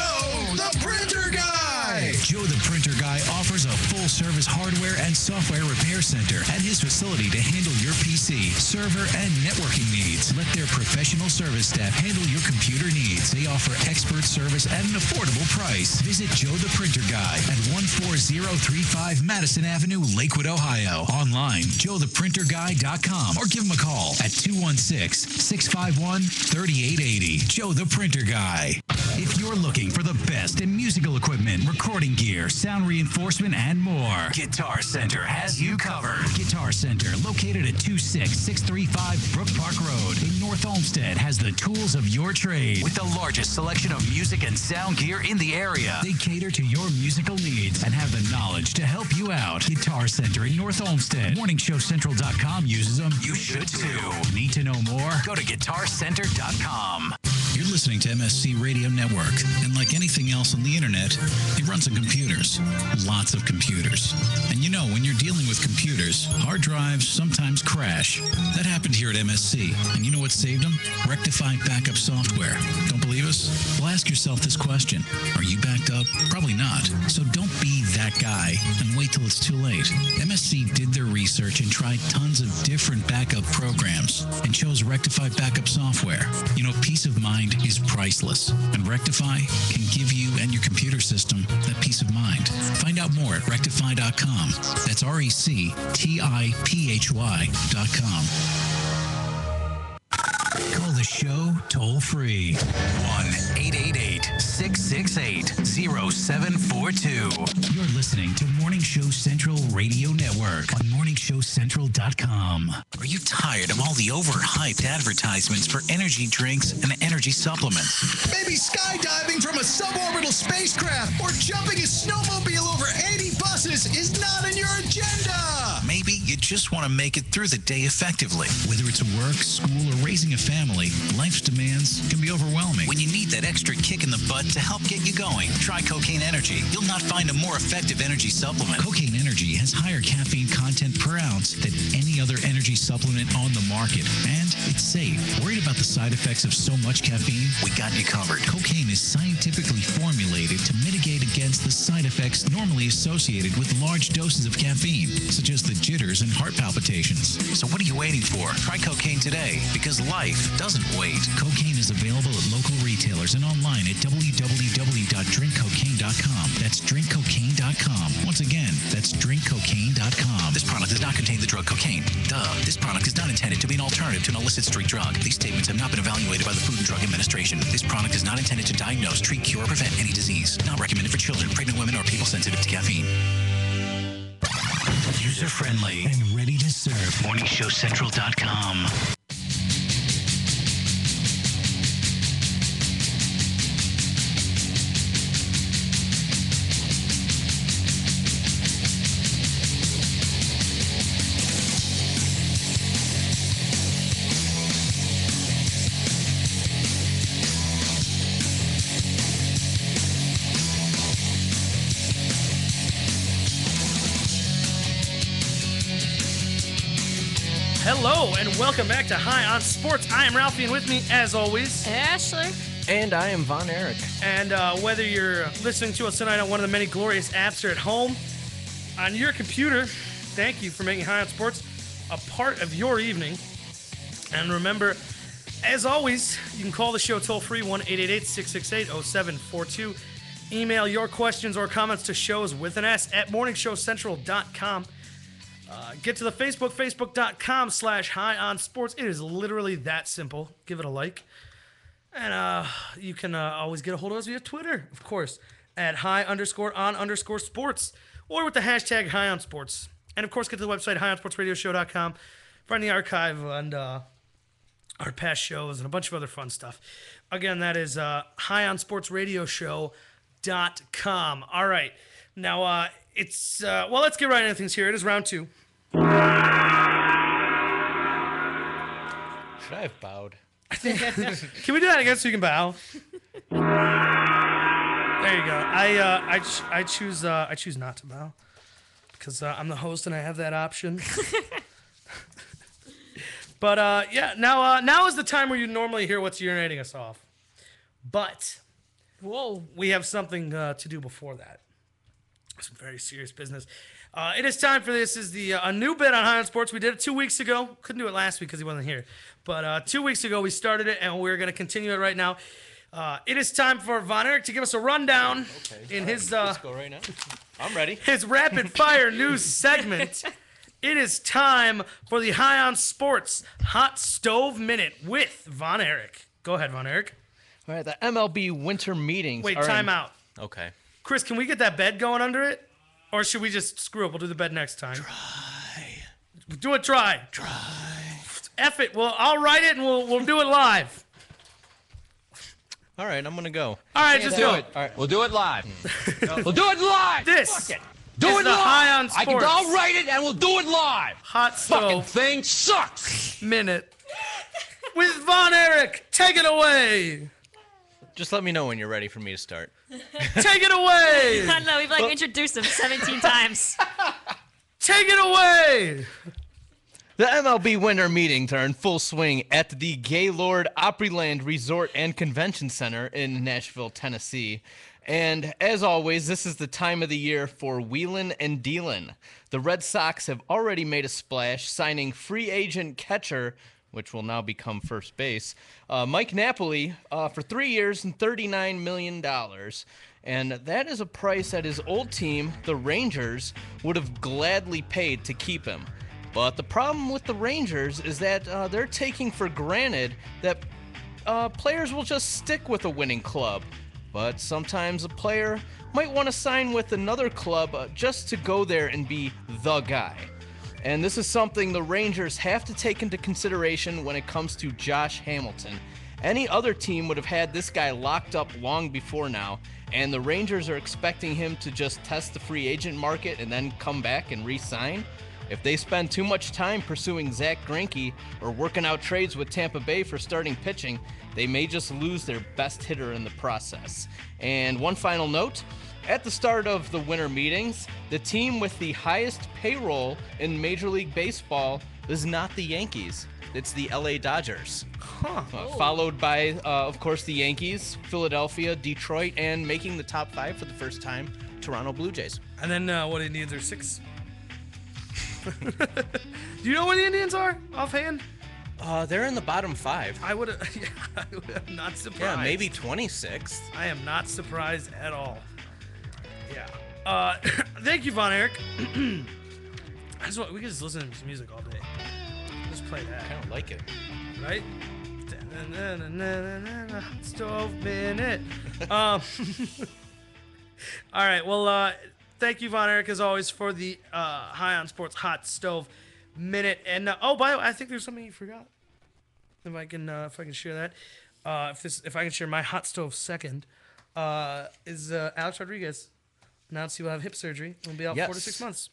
the printer guy! Joe the Printer Guy offers a full-service hardware and software repair center at his facility to handle your PC, server, and networking needs. Let their professional service staff handle your computer needs. They offer expert service at an affordable price. Visit Joe the Printer Guy at 14035 Madison Avenue, Lakewood, Ohio. Online, joetheprinterguy.com, or give him a call at 216-651-3880. Joe the Printer Guy. If you're looking for the best in musical equipment, recording gear, sound reinforcement, and more, Guitar Center has you covered. Guitar Center, located at 26635 Brook Park Road in North Olmsted, has the tools of your trade with the largest selection of music and sound gear in the area. They cater to your musical needs and have the knowledge to help you out. Guitar Center in North Olmsted. MorningShowCentral.com uses them. You should too. Need to know more? Go to GuitarCenter.com. You're You're listening to Msc Radio Network, and like anything else on the internet, it runs on computers. Lots of computers. And you know, when you're dealing with computers, hard drives sometimes crash. That happened here at MSC. And you know what saved them? Rectiphy backup software. Don't believe us? Well, ask yourself this question. Are you backed up? Probably not. So don't be that guy and wait till it's too late. MSC did their research and tried tons of different backup programs and chose Rectiphy backup software. You know, peace of mind is priceless, and Rectiphy can give you and your computer system that peace of mind. Find out more at rectiphy.com. That's RECTIPHY.com. Call the show toll free. 1-888-668-0742. You're listening to Morning Show Central Radio Network on morningshowcentral.com. Are you tired of all the overhyped advertisements for energy drinks and energy supplements? Maybe skydiving from a suborbital spacecraft or jumping a snowmobile over 80 buses is not in your agenda. Maybe you just want to make it through the day effectively. Whether it's work, school, or raising a family, life's demands can be overwhelming. When you need that extra kick in the butt to help get you going, try Cocaine Energy. You'll not find a more effective energy supplement. Cocaine Energy has higher caffeine content per ounce than any other energy supplement on the market, and it's safe. Worried about the side effects of so much caffeine? We got you covered. Cocaine is scientifically formulated to mitigate against the side effects normally associated with large doses of caffeine, such as the jitters and heart palpitations. So what are you waiting for? Try cocaine today, because life doesn't wait. Cocaine is available at local retailers and online at www.drinkcocaine.com. That's drinkcocaine.com. Once again, that's drinkcocaine.com. This product does not contain the drug cocaine. This product is not intended to be an alternative to an illicit street drug. These statements have not been evaluated by the Food and Drug Administration. This product is not intended to diagnose, treat, cure, or prevent any disease. Not recommended for children, pregnant women, or people sensitive to caffeine. User-friendly and ready to serve. MorningShowCentral.com. Hello, and welcome back to High on Sports. I am Ralphie, and with me, as always, Ashley. And I am Von Erich. And whether you're listening to us tonight on one of the many glorious apps or at home, on your computer, thank you for making High on Sports a part of your evening. And remember, as always, you can call the show toll-free, 1-888-668-0742. Email your questions or comments to shows with an S at morningshowcentral.com. Get to the Facebook, facebook.com/high-on-sports. It is literally that simple. Give it a like. And you can always get a hold of us via Twitter, of course, at high_on_sports, or with the hashtag high-on-sports. And, of course, get to the website, high-on-sportsradioshow.com. Find the archive and our past shows and a bunch of other fun stuff. Again, that is high-on-sportsradioshow.com. All right. Now, let's get right into things here. It is round 2. Should I have bowed? Can we do that again so you can bow? There you go. I choose not to bow because I'm the host and I have that option. But now is the time where you normally hear what's urinating us off. But we have something to do before that. Some very serious business. It is time for this. Is a new bit on High on Sports. We did it 2 weeks ago. Couldn't do it last week because he wasn't here. But 2 weeks ago we started it, and we're going to continue it right now. It is time for Von Erich to give us a rundown in his. Let's go right now. I'm ready. His rapid fire news segment. It is time for the High on Sports Hot Stove Minute with Von Erich. Go ahead, Von Erich. All right, the MLB winter meetings. Wait, time out. Okay. Chris, can we get that bed going under it? Or should we just screw up? We'll do the bed next time. Try. Do it dry. F it. Well, I'll write it and we'll do it live. All right, I'm going to go. All right, just do it. All right, we'll do it live. We'll do it live. This Fuck it. Do it the live. High on Sports. I'll write it and we'll do it live. Hot Fucking Stove thing sucks. Minute with Von Erich. Take it away. Just let me know when you're ready for me to start. Take it away! I know, we've introduced him 17 times. Take it away! The MLB winter meetings are in full swing at the Gaylord Opryland Resort and Convention Center in Nashville, Tennessee. And as always, this is the time of the year for wheelin' and dealin'. The Red Sox have already made a splash, signing free agent catcher, which will now become first base, Mike Napoli, for 3 years and $39 million. And that is a price that his old team, the Rangers, would have gladly paid to keep him. But the problem with the Rangers is that they're taking for granted that players will just stick with a winning club. But sometimes a player might want to sign with another club just to go there and be the guy. And this is something the Rangers have to take into consideration when it comes to Josh Hamilton. Any other team would have had this guy locked up long before now, and the Rangers are expecting him to just test the free agent market and then come back and re-sign. If they spend too much time pursuing Zach Greinke or working out trades with Tampa Bay for starting pitching, they may just lose their best hitter in the process. And one final note, at the start of the winter meetings, the team with the highest payroll in Major League Baseball is not the Yankees. It's the LA Dodgers. Followed by, of course, the Yankees, Philadelphia, Detroit, and making the top 5 for the first time, Toronto Blue Jays. And then what Indians are 6? Do you know where the Indians are offhand? They're in the bottom 5. I would have not surprised. Yeah, maybe 26th. I am not surprised at all. Yeah. Thank you, Von Erich. We can just listen to some music all day. Just play that. I don't like it. Right? Stove minute. All right. Well, thank you, Von Erich, as always, for the High on Sports Hot Stove Minute. And by the way, I think there's something you forgot. If I can share that, if I can share my hot stove second, is Alex Rodriguez announced he will have hip surgery. He'll be out 4 to 6 months.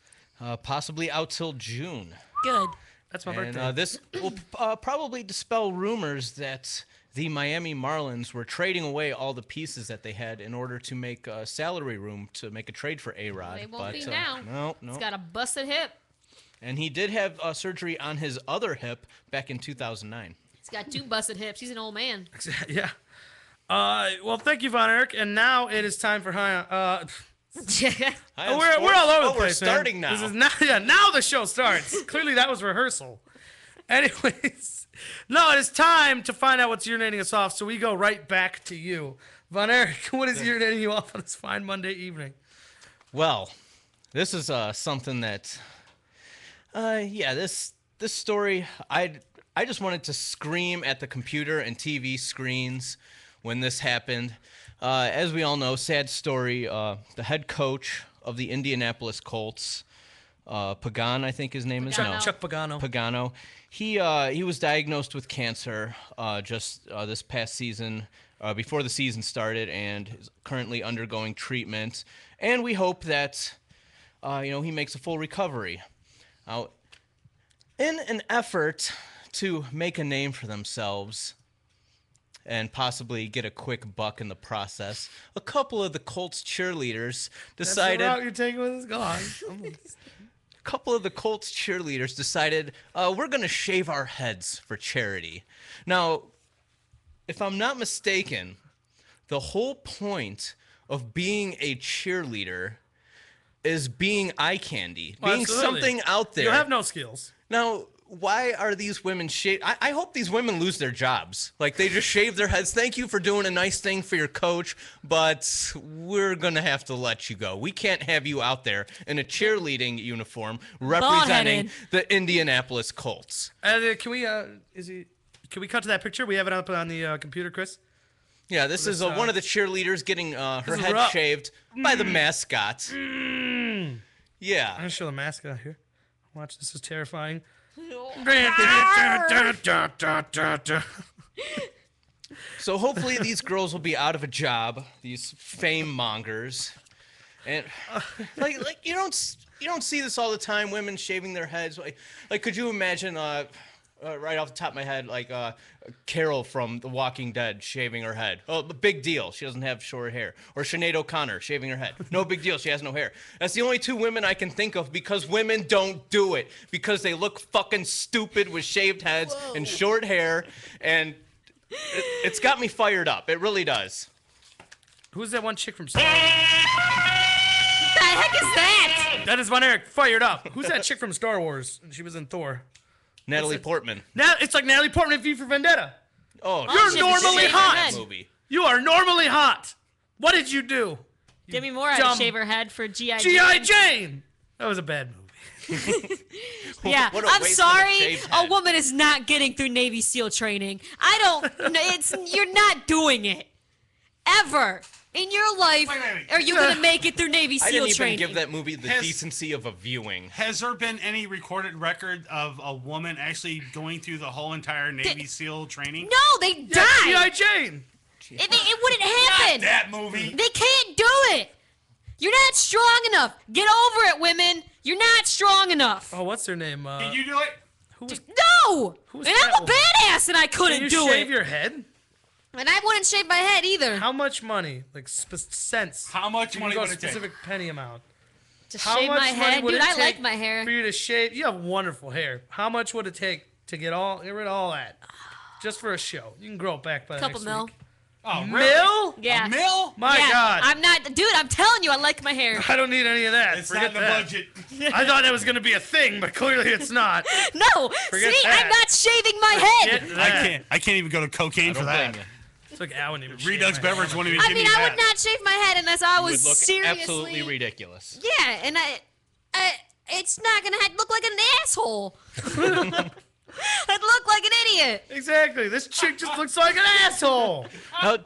Possibly out till June. Good. That's my birthday. This will probably dispel rumors that the Miami Marlins were trading away all the pieces that they had in order to make salary room to make a trade for A-Rod. They won't be now. No. He's got a busted hip. And he did have surgery on his other hip back in 2009. He's got 2 busted hips. He's an old man. Yeah. Well, thank you, Von Erich. And now it is time for High on... we're all over the place. We're starting man. now. This is now the show starts. Clearly that was rehearsal. Anyways, no, it is time to find out what's urinating us off. So we go right back to you, Von Erich. What is urinating you off on this fine Monday evening? Well, this is something that, this story, I just wanted to scream at the computer and TV screens when this happened. As we all know, sad story, the head coach of the Indianapolis Colts, Pagan, I think his name is. Chuck Pagano. Pagano. He was diagnosed with cancer just this past season, before the season started, and is currently undergoing treatment. And we hope that, he makes a full recovery. In an effort to make a name for themselves and possibly get a quick buck in the process, a couple of the Colts cheerleaders decided... That's the route you're taking with this guy. A couple of the Colts cheerleaders decided, we're going to shave our heads for charity. Now, if I'm not mistaken, the whole point of being a cheerleader is being eye candy, being something out there. You have no skills. Now, why are these women shaved? I hope these women lose their jobs. Like, they just shave their heads. Thank you for doing a nice thing for your coach, but we're going to have to let you go. We can't have you out there in a cheerleading uniform representing the Indianapolis Colts. Can we cut to that picture? We have it up on the computer, Chris. Yeah, this is one of the cheerleaders getting her head shaved by the mascot. Yeah. I'm going to show the mascot here. Watch, this is terrifying. So hopefully these girls will be out of a job, these fame mongers. And like you don't see this all the time, women shaving their heads. Like could you imagine right off the top of my head, like Carol from The Walking Dead shaving her head. Oh, big deal. She doesn't have short hair. Or Sinead O'Connor shaving her head. No big deal. She has no hair. That's the only two women I can think of because women don't do it. Because they look fucking stupid with shaved heads and short hair. And it's got me fired up. It really does. Who's that one chick from Star Wars? What the heck is that? That is Von Erich, fired up. Who's that chick from Star Wars? She was in Thor. Natalie Portman. Now it's like Natalie Portman in V for Vendetta. Oh, You're she normally shaved her hot. head. movie. You are normally hot. What did you do? Demi Moore had dumb to shave her head for G.I. G.I. Jane. That was a bad movie. Yeah, What a I'm waste of a sorry. shaved A head. woman is not getting through Navy SEAL training. I don't. You're not doing it ever in your life. Wait. Are you gonna make it through Navy I SEAL didn't even training? give that movie the Has- decency of a viewing. Has there been any recorded record of a woman actually going through the whole entire Navy SEAL training? No, they Yeah, G.I. died. Jane. It wouldn't happen. That movie. They can't do it. You're not strong enough. Get over it, women. You're not strong enough. Oh, what's her name? Can you do it? Who was, No. Who's And that I'm a woman? badass, and I can couldn't you do shave it. your head? And I wouldn't shave my head either. How much money? Like cents. How much You can money go would it take? specific penny amount. To How shave much my money head, would dude. it I take like my hair. for you to shave? You have wonderful hair. How much would it take to get rid of all that? Just for a show. You can grow it back by Couple next mil. week. Oh, really? Mil? Yeah. A mil? My Yeah, God. I'm not, dude. I'm telling you, I like my hair. I don't need any of that. It's Forget not in the that. budget. I thought that was going to be a thing, but clearly it's not. No, Forget see, that. I'm not shaving my head. Forget that. I can't even go to cocaine for Don't that. blame you. It's like I wouldn't even Redux shave my Beverage head. won't even I give mean, me I that. would not shave my head unless I You was would look seriously absolutely ridiculous. Yeah, and it's not gonna look like an asshole. I'd look like an idiot. Exactly. This chick just looks like an asshole. Now,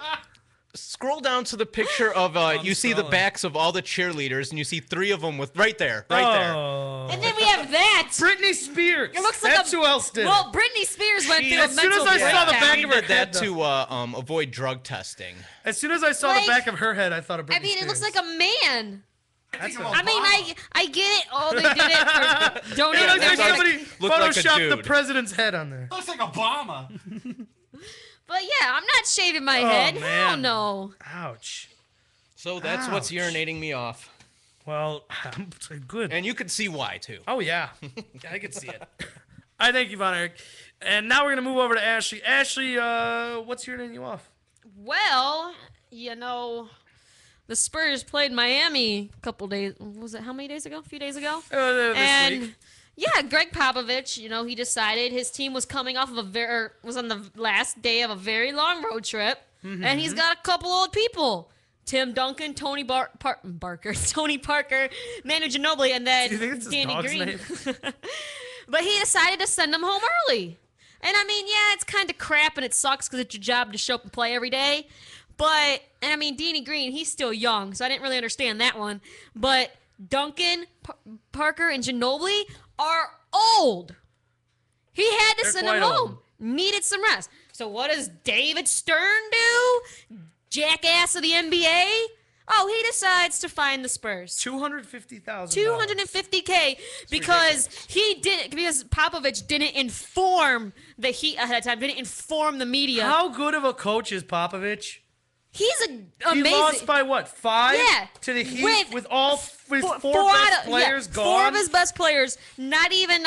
scroll down to the picture of you see the scrolling. backs of all the cheerleaders, and you see three of them with right there. Oh. And then we have that. Britney Spears. It looks like That's who else did. Well, Britney Spears went through a as soon mental as I saw the breakdown. back She of her did that head, to avoid drug testing. As soon as I saw Like- the back of her head, I thought of Britney I mean, it looks like a man. That's I mean, I get it. Oh, they did it for donating It looks their like like- somebody looked like a photoshopped the dude. president's head on there. Looks like Obama. But yeah, I'm not shaving my Oh, head. Hell man. no. Ouch. So that's what's Ouch. urinating me off. Well, good. And you could see why, too. Oh, yeah. I can see it. I thank you, Von Erich. And now we're going to move over to Ashley. Ashley, what's urinating you off? Well, you know, the Spurs played Miami a couple days. Was it how many days ago? A few days ago. This And week. yeah, Greg Popovich, you know, he decided his team was coming off of was on the last day of a very long road trip, Mm-hmm. and he's got a couple old people. Tim Duncan, Tony Parker, Tony Parker, Manu Ginobili, and then Do you think it's his Danny dog's Green. name? But he decided to send them home early. And I mean, yeah, it's kind of crap and it sucks because it's your job to show up and play every day. But, and I mean, Danny Green, he's still young, so I didn't really understand that one. But Duncan, Parker, and Ginobili are old. He had to They're send them quite home. old. Needed some rest. So what does David Stern do? Jackass of the NBA? Oh, he decides to find the Spurs. $250,000. $250K because because Popovich didn't inform the Heat ahead of time, didn't inform the media. How good of a coach is Popovich? He's He amazing. lost by what, 5? Yeah. To the Heat With with all his four four best players gone? 4 of his best players not even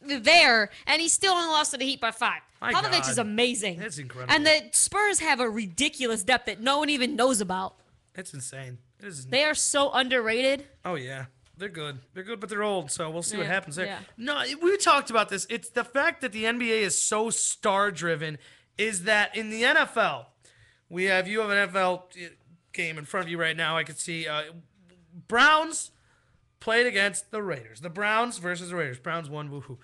there, and he still only lost to the Heat by 5. My Popovich God. is amazing. That's incredible. And the Spurs have a ridiculous depth that no one even knows about. It's insane. It is. They are so underrated. Oh yeah, they're good. They're good, but they're old. So we'll see what Yeah, happens there. yeah. No, we talked about this. It's the fact that the NBA is so star-driven. Is that in the NFL, you have an NFL game in front of you right now. I could see Browns played against the Raiders. The Browns versus the Raiders. Browns won. Woohoo.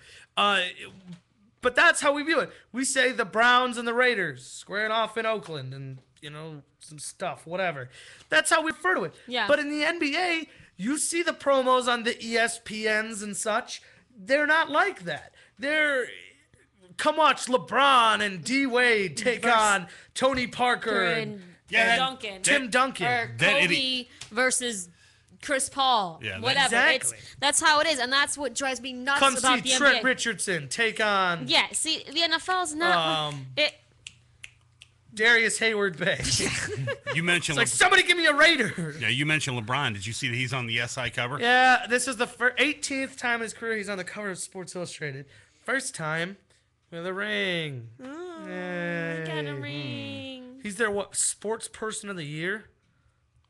But that's how we view it. We say the Browns and the Raiders squaring off in Oakland and, some stuff, whatever. That's how we refer to it. Yeah. But in the NBA, you see the promos on the ESPNs and such. They're not like that. Come watch LeBron and D Wade take on Tony Parker and And Yeah, Duncan. Tim Duncan. Or That Kobe versus Chris Paul, Yeah, whatever. exactly. That's how it is, and that's what drives me nuts Come about see the Trent NBA. Richardson take on Yeah, see, the NFL's not. Darius Hayward Bay. You mentioned Like, somebody give me a Raider. yeah, you mentioned LeBron. Did you see that he's on the SI cover? Yeah, this is the 18th time in his career he's on the cover of Sports Illustrated. First time with a ring. I got a ring. He's their sports person of the year?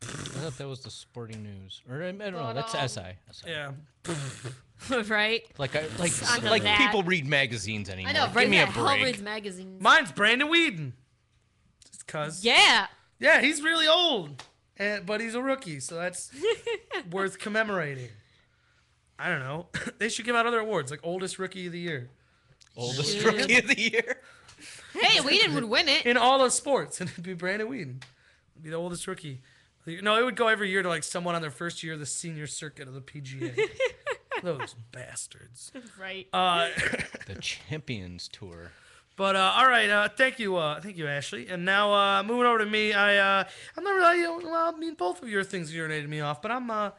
I thought that was the Sporting News, or I don't know. That's SI. Yeah. Right? Like Under that. people read magazines anymore. I know, Give right? me a Hell break. reads magazines. Mine's Brandon Whedon. Just cause. Yeah. Yeah, he's really old, but he's a rookie, so that's worth commemorating. I don't know. They should give out other awards, like oldest rookie of the year. Oldest rookie of the year. Hey, Whedon would win it. In all of sports, and it'd be Brandon Whedon. It'd be the oldest rookie. No, it would go every year to like someone on their first year of the senior circuit of the PGA. Those bastards. Right. The Champions Tour. But all right, thank you, Ashley. And now moving over to me, I'm not really. Well, I mean, both of your things urinated me off, but I'm gonna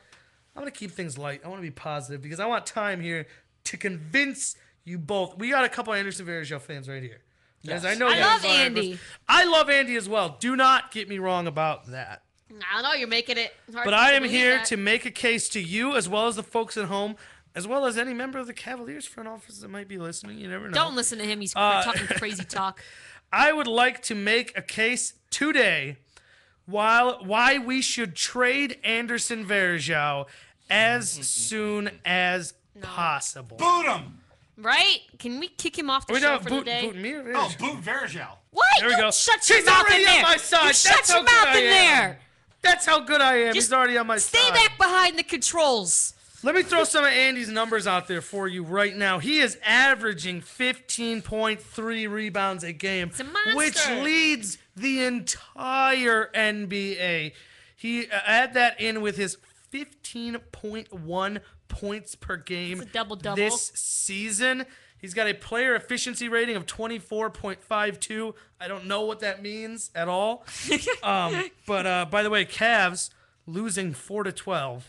keep things light. I want to be positive because I want time here to convince you both. We got a couple Anderson Varejao fans right here. Yes. I know. I love Andy. I love Andy as well. Do not get me wrong about that. I don't know, you're making it hard. But to I am believe here that. to make a case to you, as well as the folks at home, as well as any member of the Cavaliers front office that might be listening. You never know. Don't listen to him. He's talking crazy talk. I would like to make a case today why we should trade Anderson Varejao as soon as possible. Boot him! Right? Can we kick him off the Are we show not for booting today? me or Varejao? Oh, boot Varejao. What? There we You go. shut your He's mouth in already on there. my side. You That's shut how your good mouth I in am. there. That's how good I am. Just He's already on my Stay side. back behind the controls. Let me throw some of Andy's numbers out there for you right now. He is averaging 15.3 rebounds a game, It's a monster. which leads the entire NBA. He add that in with his 15.1 points per game It's a double-double. this season. He's got a player efficiency rating of 24.52. I don't know what that means at all. But by the way, Cavs losing 4-12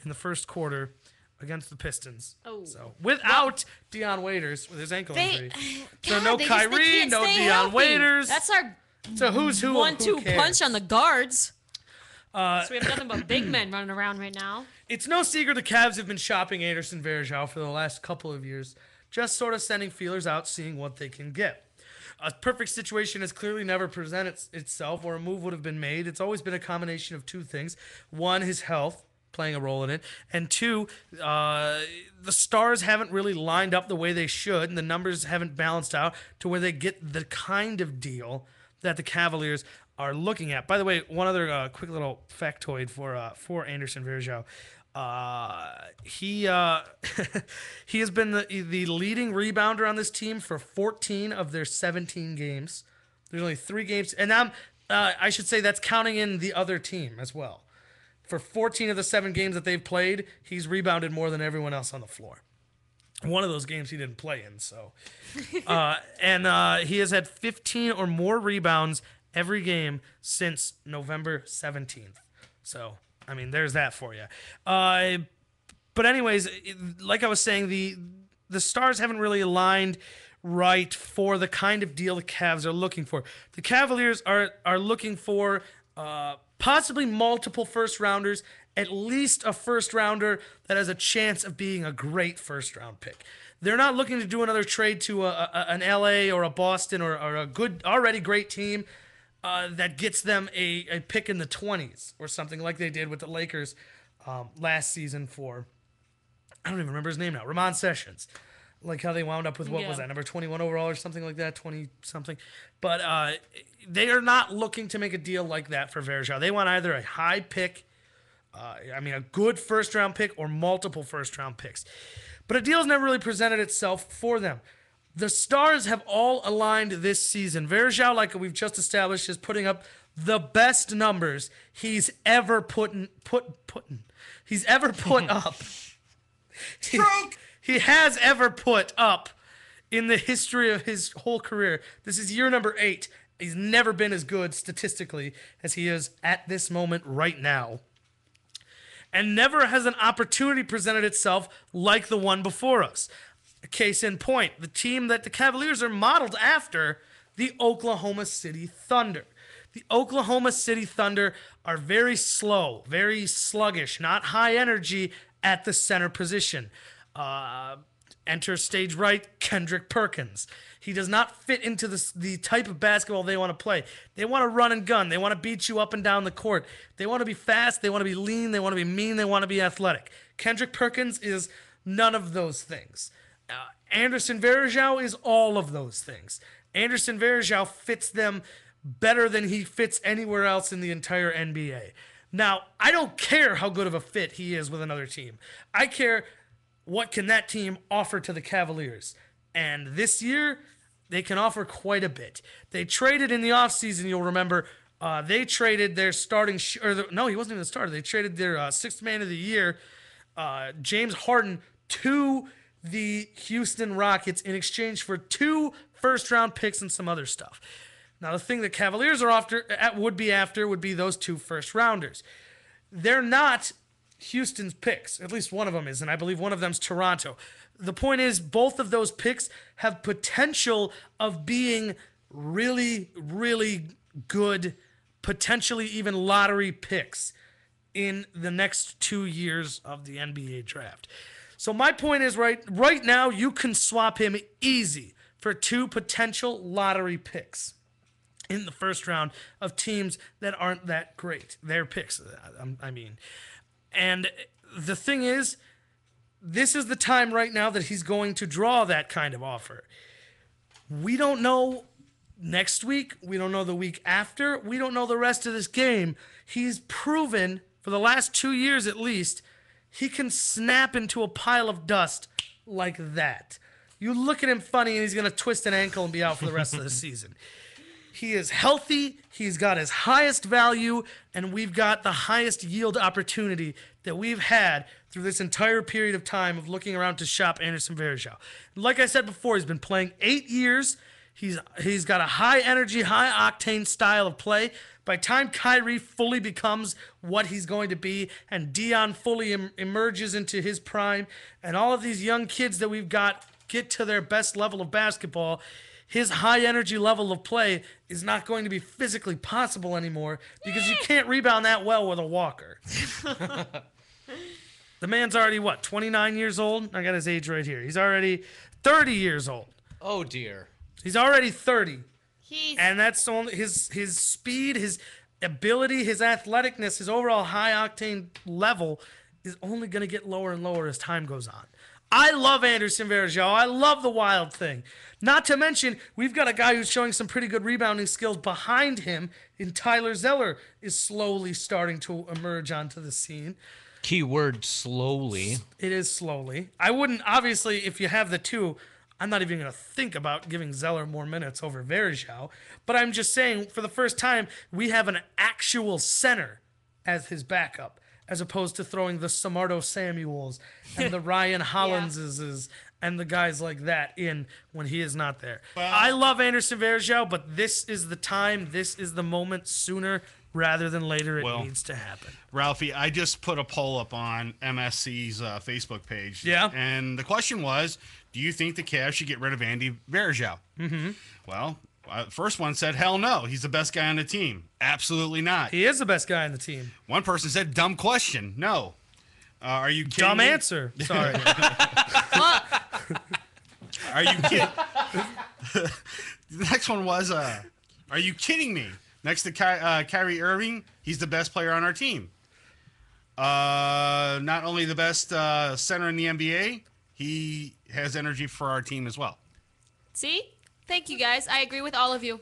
in the first quarter against the Pistons. Oh. So without Deion Waiters with his ankle injury. So God, no they Kyrie, can't no stay Deion healthy. Waiters. That's our So who's who? 1-2 who cares? punch on the guards. So we have nothing but big men running around right now. It's no secret the Cavs have been shopping Anderson Varejao for the last couple of years, just sort of sending feelers out, seeing what they can get. A perfect situation has clearly never presented itself, or a move would have been made. It's always been a combination of two things. One, his health, playing a role in it, and two, the stars haven't really lined up the way they should, and the numbers haven't balanced out to where they get the kind of deal that the Cavaliers are looking at. By the way, one other quick little factoid for Anderson Varejao. He he has been the leading rebounder on this team for 14 of their 17 games. There's only 3 games, and I should say that's counting in the other team as well. For 14 of the 7 games that they've played, he's rebounded more than everyone else on the floor. One of those games he didn't play in, so. And he has had 15 or more rebounds every game since November 17th. So, I mean, there's that for you. But anyways, like I was saying, the stars haven't really aligned right for the kind of deal the Cavs are looking for. The Cavaliers are looking for possibly multiple first-rounders, at least a first-rounder that has a chance of being a great first-round pick. They're not looking to do another trade to an LA or a Boston or a good, already great team that gets them a pick in the 20s or something like they did with the Lakers last season for, I don't even remember his name now, Ramon Sessions. Like how they wound up with, what was that, number 21 overall or something like that, 20-something. But they are not looking to make a deal like that for Varejao. They want either a high pick, a good first-round pick, or multiple first-round picks. But a deal's never really presented itself for them. The stars have all aligned this season. Varejao, like we've just established, is putting up the best numbers he's ever put up. He has ever put up in the history of his whole career. This is year number 8. He's never been as good statistically as he is at this moment right now. And never has an opportunity presented itself like the one before us. Case in point, the team that the Cavaliers are modeled after, the Oklahoma City Thunder. The Oklahoma City Thunder are very slow, very sluggish, not high energy at the center position. Enter stage right, Kendrick Perkins. He does not fit into the type of basketball they want to play. They want to run and gun. They want to beat you up and down the court. They want to be fast. They want to be lean. They want to be mean. They want to be athletic. Kendrick Perkins is none of those things. Anderson Varejao is all of those things. Anderson Varejao fits them better than he fits anywhere else in the entire NBA. Now, I don't care how good of a fit he is with another team. I care what can that team offer to the Cavaliers. And this year, they can offer quite a bit. They traded in the offseason, you'll remember, they traded their starting... no, he wasn't even the starter. They traded their sixth man of the year, James Harden, to the Houston Rockets in exchange for 2 first-round picks and some other stuff. Now, the thing the Cavaliers would be those 2 first-rounders. They're not Houston's picks. At least one of them is, and I believe one of them's Toronto. The point is, both of those picks have potential of being really, really good, potentially even lottery picks in the next 2 years of the NBA draft. So my point is, right now, you can swap him easy for 2 potential lottery picks in the first round of teams that aren't that great. Their picks, I mean. And the thing is, this is the time right now that he's going to draw that kind of offer. We don't know next week. We don't know the week after. We don't know the rest of this game. He's proven, for the last 2 years at least, he can snap into a pile of dust like that. You look at him funny and he's going to twist an ankle and be out for the rest of the season. He is healthy, he's got his highest value, and we've got the highest yield opportunity that we've had through this entire period of time of looking around to shop Anderson Varejao. Like I said before, he's been playing 8 years. He's got a high-energy, high-octane style of play. By the time Kyrie fully becomes what he's going to be and Dion fully emerges into his prime and all of these young kids that we've got get to their best level of basketball, his high-energy level of play is not going to be physically possible anymore because you can't rebound that well with a walker. The man's already, 29 years old? I got his age right here. He's already 30 years old. Oh, dear. He's already 30. And that's only his speed, his ability, his athleticness, his overall high-octane level is only going to get lower and lower as time goes on. I love Anderson Varejao. I love the wild thing. Not to mention, we've got a guy who's showing some pretty good rebounding skills behind him, and Tyler Zeller is slowly starting to emerge onto the scene. Keyword slowly. It is slowly. I wouldn't, obviously, if you have the two, I'm not even going to think about giving Zeller more minutes over Varejao. But I'm just saying, for the first time, we have an actual center as his backup, as opposed to throwing the Samardo Samuels and the Ryan Hollinses and the guys like that in when he is not there. Well, I love Anderson Varejao, but this is the time, this is the moment. Sooner rather than later it needs to happen. Ralphie, I just put a poll up on MSC's Facebook page. Yeah. And the question was, do you think the Cavs should get rid of Andy Varejao? Mm-hmm. Well, first one said, hell no, he's the best guy on the team. Absolutely not. He is the best guy on the team. One person said, dumb question. No. Are you kidding Dumb me? answer. Sorry. Are you kidding? The next one was, are you kidding me? Next to Kyrie Irving, he's the best player on our team. Not only the best center in the NBA, he has energy for our team as well. See? Thank you, guys. I agree with all of you.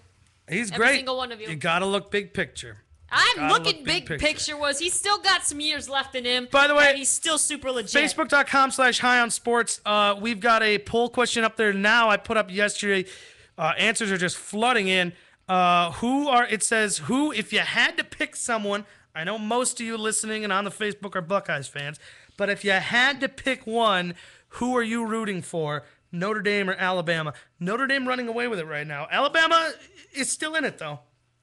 He's Every great. single one of you. You got to look big picture. I'm looking big picture. He's still got some years left in him. By the way, and he's still super legit. Facebook.com/HighOnSports. We've got a poll question up there now. I put up yesterday. Answers are just flooding in. It says, if you had to pick someone, I know most of you listening and on the Facebook are Buckeyes fans, but if you had to pick one, who are you rooting for? Notre Dame or Alabama? Notre Dame running away with it right now. Alabama is still in it, though.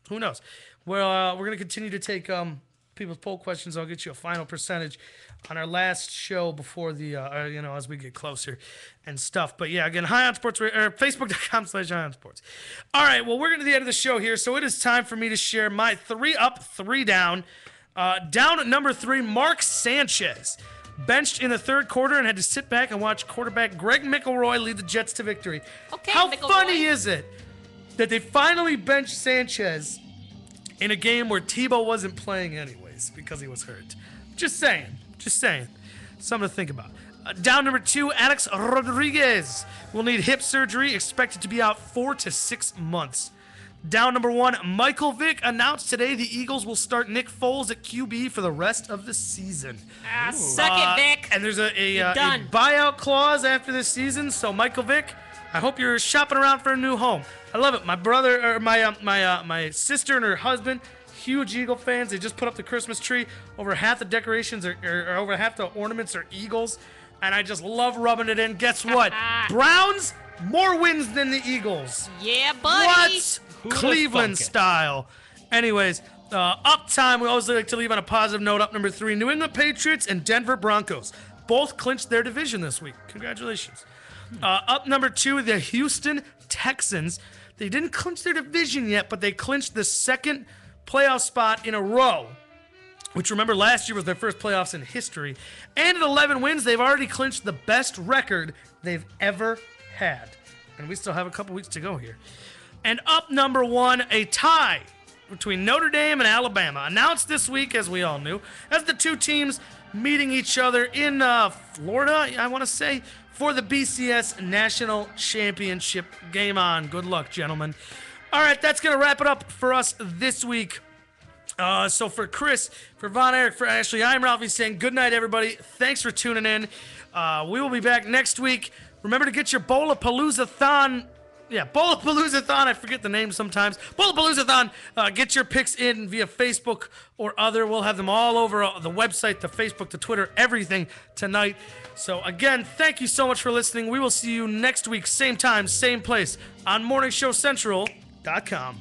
Who knows? Well, we're going to continue to take people's poll questions, I'll get you a final percentage on our last show before the, as we get closer and stuff. But yeah, again, High On Sports, or Facebook.com/High On Sports. All right, well, we're getting to the end of the show here, so it is time for me to share my 3 up, 3 down. Down at number 3, Mark Sanchez. Benched in the third quarter and had to sit back and watch quarterback Greg McElroy lead the Jets to victory. Okay, How McElroy. funny is it that they finally benched Sanchez in a game where Tebow wasn't playing anyways because he was hurt? Just saying. Something to think about. Down number 2, Alex Rodriguez will need hip surgery, expected to be out 4 to 6 months. Down number 1, Michael Vick announced today the Eagles will start Nick Foles at QB for the rest of the season. Suck it, Vic. And there's a done. buyout clause after this season, so Michael Vick, I hope you're shopping around for a new home. I love it. My brother, or my sister and her husband, huge Eagle fans. They just put up the Christmas tree. Over half the decorations or over half the ornaments are Eagles, and I just love rubbing it in. Guess what? Browns, more wins than the Eagles. Yeah, buddy. What? Cleveland style. Anyways, up time, we always like to leave on a positive note. Up number 3, New England Patriots and Denver Broncos. Both clinched their division this week. Congratulations. Up number 2, the Houston Texans. They didn't clinch their division yet, but they clinched the second playoff spot in a row, which, remember, last year was their first playoffs in history. And at 11 wins, they've already clinched the best record they've ever had. And we still have a couple weeks to go here. And up number 1, a tie between Notre Dame and Alabama. Announced this week, as we all knew, as the two teams meeting each other in Florida, I want to say, for the BCS National Championship. Game on. Good luck, gentlemen. All right, that's going to wrap it up for us this week. So for Chris, for Von Erich, for Ashley, I'm Ralphie saying good night, everybody. Thanks for tuning in. We will be back next week. Remember to get your Bowl-a-Palooza-thon. Yeah, Bowl-a-Palooza-thon. I forget the name sometimes. Bowl-a-Palooza-thon. Get your picks in via Facebook or other. We'll have them all over the website, the Facebook, the Twitter, everything tonight. So, again, thank you so much for listening. We will see you next week, same time, same place, on MorningShowCentral.com.